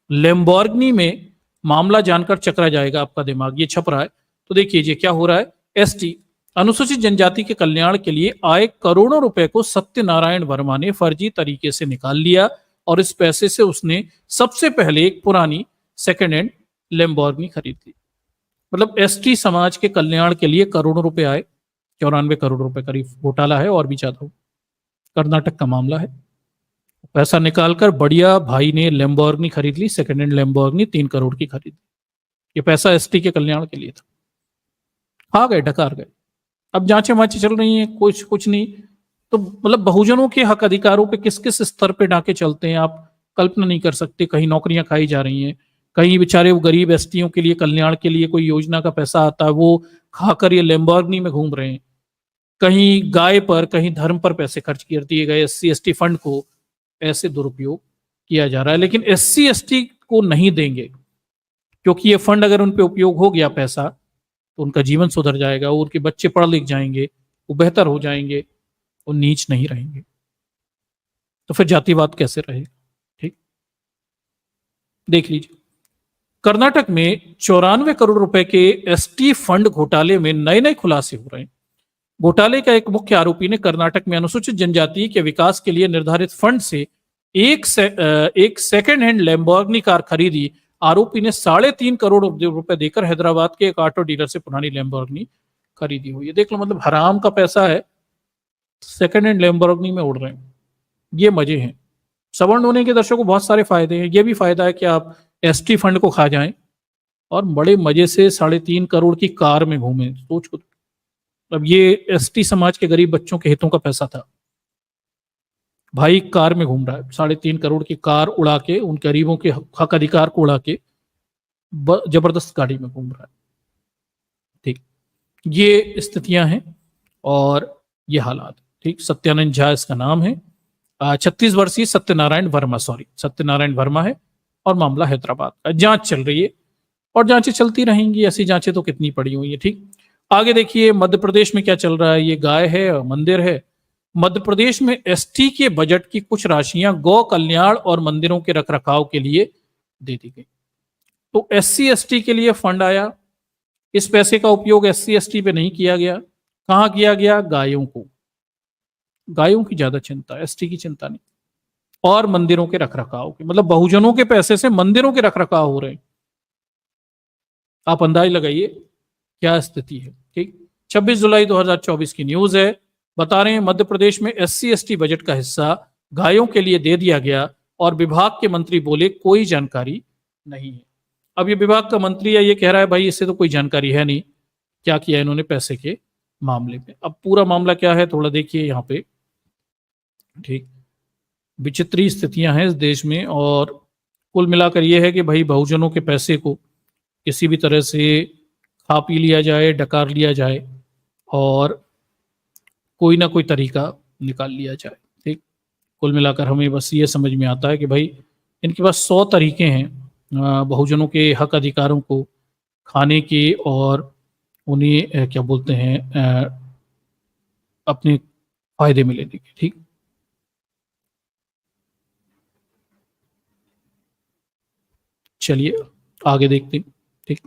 लैम्बोर्गिनी में मामला जानकर चकरा जाएगा आपका दिमाग, ये छप रहा है। तो देखिए ये क्या हो रहा है, एसटी अनुसूचित जनजाति के कल्याण के लिए आए करोड़ों रुपए को सत्यनारायण वर्मा ने फर्जी तरीके से निकाल लिया, और इस पैसे से उसने सबसे पहले एक पुरानी सेकेंड हैंड लैम्बोर्गिनी खरीद ली। मतलब एसटी समाज के कल्याण के लिए करोड़ों रुपए आए, 94 करोड़ रुपए करीब घोटाला है और भी ज्यादा हो। कर्नाटक का मामला है। पैसा निकालकर बढ़िया भाई ने लैम्बोर्गिनी खरीद ली, सेकेंड हैंड लैम्बोर्गिनी 3 करोड़ की खरीद ली। ये पैसा एसटी के कल्याण के लिए था। आ गए, ढकार गए। अब जांचें वांचें चल रही हैं, कुछ नहीं। तो मतलब बहुजनों के हक अधिकारों पे किस किस स्तर पे डाके चलते हैं आप कल्पना नहीं कर सकते। कहीं नौकरियां खाई जा रही हैं, कहीं बेचारे वो गरीब एसटीओं के लिए कल्याण के लिए कोई योजना का पैसा आता है, वो खाकर ये लैम्बोर्गिनी में घूम रहे हैं। कहीं गाय पर, कहीं धर्म पर पैसे खर्च कर दिए गए एससी एसटी फंड को, ऐसे दुरुपयोग किया जा रहा है। लेकिन एससी एसटी को नहीं देंगे, क्योंकि ये फंड अगर उन पे उपयोग हो गया पैसा, तो उनका जीवन सुधर जाएगा, उनके बच्चे पढ़ लिख जाएंगे, वो बेहतर हो जाएंगे, वो नीच नहीं रहेंगे। तो फिर जातिवाद कैसे रहेगा? ठीक, देख लीजिए, कर्नाटक में 94 करोड़ रुपए के एसटी फंड घोटाले में नए नए खुलासे हो रहे हैं। घोटाले का एक मुख्य आरोपी ने कर्नाटक में अनुसूचित जनजाति के विकास के लिए निर्धारित फंड से एक सेकेंड हैंड लैम्बोर्गिनी कार खरीदी। आरोपी ने 3.5 करोड़ रुपए देकर हैदराबाद के एक ऑटो डीलर से पुरानी लैम्बोर्गिनी खरीदी हुई है। देख लो, मतलब हराम का पैसा है, सेकेंड हैंड लैम्बोर्गिनी में उड़ रहे हैं। ये मजे हैं। सवर्ण होने के दर्शकों को बहुत सारे फायदे हैं। ये भी फायदा है कि आप एसटी फंड को खा जाएं और बड़े मजे से 3.5 करोड़ की कार में घूमें। सोच को, अब ये एसटी समाज के गरीब बच्चों के हितों का पैसा था। भाई कार में घूम रहा है, 3.5 करोड़ की कार उड़ा के, उन गरीबों के हक अधिकार को उड़ा के जबरदस्त गाड़ी में घूम रहा है। ठीक, ये स्थितियां हैं और ये हालात। ठीक, सत्यानंद झा इसका नाम है, 36 वर्षीय सत्यनारायण वर्मा है और मामला हैदराबाद का। जांच चल रही है और जांचें चलती रहेंगी, ऐसी जांचें तो कितनी पड़ी हुई है। ठीक, आगे देखिए मध्य प्रदेश में क्या चल रहा है। ये गाय है और मंदिर है। मध्य प्रदेश में एसटी के बजट की कुछ राशियां गौ कल्याण और मंदिरों के रखरखाव के लिए दे दी गई। तो एससी एसटी के लिए फंड आया, इस पैसे का उपयोग एससी एसटी पे नहीं किया गया। कहां किया गया? गायों को, गायों की ज्यादा चिंता, एसटी की चिंता नहीं। और मंदिरों के रखरखाव की, मतलब बहुजनों के पैसे से मंदिरों के रखरखाव हो रहे हैं। आप अंदाज लगाइए क्या स्थिति है। ठीक, 26 जुलाई 2024 की न्यूज है, बता रहे हैं मध्य प्रदेश में एससी एसटी बजट का हिस्सा गायों के लिए दे दिया गया और विभाग के मंत्री बोले कोई जानकारी नहीं है। अब ये विभाग का मंत्री है, ये कह रहा है भाई इससे तो कोई जानकारी है नहीं क्या किया इन्होंने पैसे के मामले में। अब पूरा मामला क्या है थोड़ा देखिए यहाँ पे। ठीक, विचित्र स्थितियां हैं इस देश में और कुल मिलाकर यह है कि भाई बहुजनों के पैसे को किसी भी तरह से खा पी लिया जाए, डकार लिया जाए और कोई ना कोई तरीका निकाल लिया जाए। ठीक, कुल मिलाकर हमें बस ये समझ में आता है कि भाई इनके पास 100 तरीके हैं बहुजनों के हक अधिकारों को खाने के और उन्हें क्या बोलते हैं अपने फायदे में लेने के। ठीक, चलिए आगे देखते हैं। ठीक,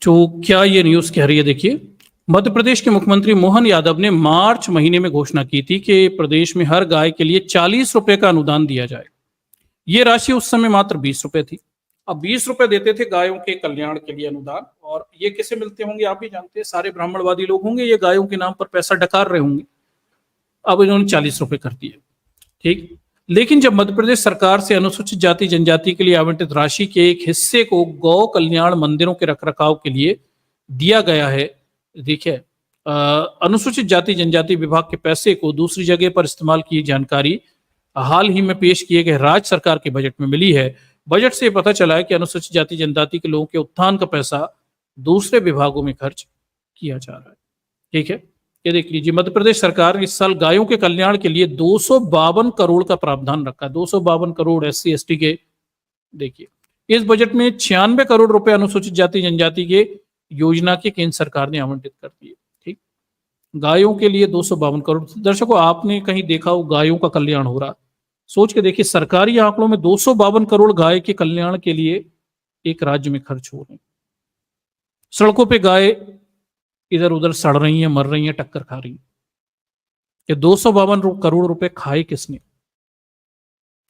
तो क्या ये न्यूज कह रही है, देखिए मध्य प्रदेश के मुख्यमंत्री मोहन यादव ने मार्च महीने में घोषणा की थी कि प्रदेश में हर गाय के लिए 40 रुपए का अनुदान दिया जाए। ये राशि उस समय मात्र 20 रुपए थी। अब 20 रुपए देते थे गायों के कल्याण के लिए अनुदान, और ये किसे मिलते होंगे आप भी जानते हैं, सारे ब्राह्मणवादी लोग होंगे, ये गायों के नाम पर पैसा डकार रहे होंगे। अब इन्होंने 40 रुपए कर दिए। ठीक, लेकिन जब मध्य प्रदेश सरकार से अनुसूचित जाति जनजाति के लिए आवंटित राशि के एक हिस्से को गौ कल्याण मंदिरों के रखरखाव के लिए दिया गया है, देखिए अनुसूचित जाति जनजाति विभाग के पैसे को दूसरी जगह पर इस्तेमाल की जानकारी हाल ही में पेश किए गए राज्य सरकार के बजट में मिली है। बजट से पता चला है कि अनुसूचित जाति जनजाति के लोगों के उत्थान का पैसा दूसरे विभागों में खर्च किया जा रहा है। ठीक है, ये देख लीजिए मध्य प्रदेश सरकार ने इस साल गायों के कल्याण के लिए 252 करोड़ का प्रावधान रखा। 252 करोड़ एससी एसटी के। देखिए इस बजट में 96 करोड़ रुपए अनुसूचित जाति जनजाति के योजना के केंद्र सरकार ने आवंटित कर दिए। ठीक, गायों के लिए 252 करोड़। दर्शकों आपने कहीं देखा हो गायों का कल्याण हो रहा? सोच के देखिए, सरकारी आंकड़ों में 252 करोड़ गाय के कल्याण के लिए एक राज्य में खर्च हो रहे हैं। सड़कों पे गाय इधर उधर सड़ रही हैं, मर रही हैं, टक्कर खा रही हैं। ये 252 करोड़ रुपए खाए किसने?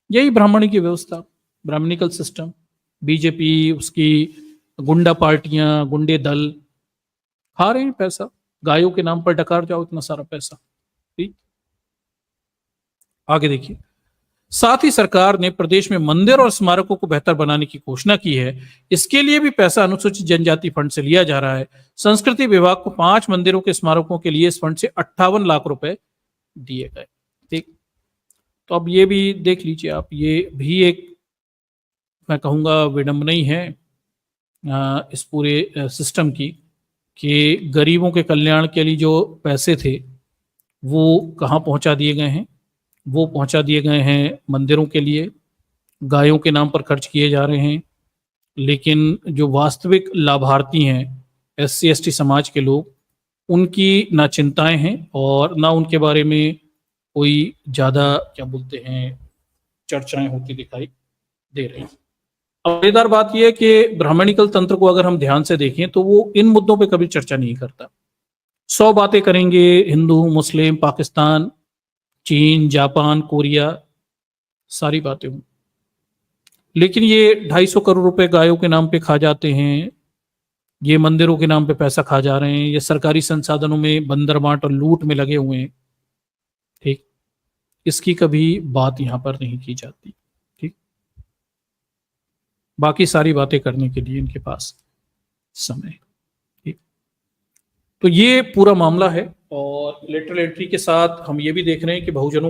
यही ब्राह्मणी की व्यवस्था, ब्राह्मणिकल सिस्टम, बीजेपी, उसकी गुंडा पार्टियां, गुंडे दल खा रहे हैं पैसा। गायों के नाम पर डकार जाओ इतना सारा पैसा। ठीक, आगे देखिए, साथ ही सरकार ने प्रदेश में मंदिर और स्मारकों को बेहतर बनाने की घोषणा की है। इसके लिए भी पैसा अनुसूचित जनजाति फंड से लिया जा रहा है। संस्कृति विभाग को 5 मंदिरों के स्मारकों के लिए इस फंड से 58 लाख रुपए दिए गए। ठीक, तो अब ये भी देख लीजिए आप, ये भी एक मैं कहूंगा विडंबना ही है इस पूरे सिस्टम की कि गरीबों के कल्याण के लिए जो पैसे थे वो कहाँ पहुंचा दिए गए हैं। वो पहुंचा दिए गए हैं मंदिरों के लिए, गायों के नाम पर खर्च किए जा रहे हैं। लेकिन जो वास्तविक लाभार्थी हैं, एससी एसटी समाज के लोग, उनकी ना चिंताएं हैं और ना उनके बारे में कोई ज़्यादा क्या बोलते हैं चर्चाएं होती दिखाई दे रही हैं। अब मजेदार बात यह है कि ब्राह्मणिकल तंत्र को अगर हम ध्यान से देखें तो वो इन मुद्दों पे कभी चर्चा नहीं करता। 100 बातें करेंगे, हिंदू, मुस्लिम, पाकिस्तान, चीन, जापान, कोरिया, सारी बातें हों, लेकिन ये 250 करोड़ रुपए गायों के नाम पे खा जाते हैं, ये मंदिरों के नाम पे पैसा खा जा रहे हैं, ये सरकारी संसाधनों में बंदर बांट और लूट में लगे हुए हैं। ठीक, इसकी कभी बात यहाँ पर नहीं की जाती। ठीक, बाकी सारी बातें करने के लिए इनके पास समय। ठीक, तो ये पूरा मामला है और लेटरल एंट्री के साथ हम ये भी देख रहे हैं कि बहुजनों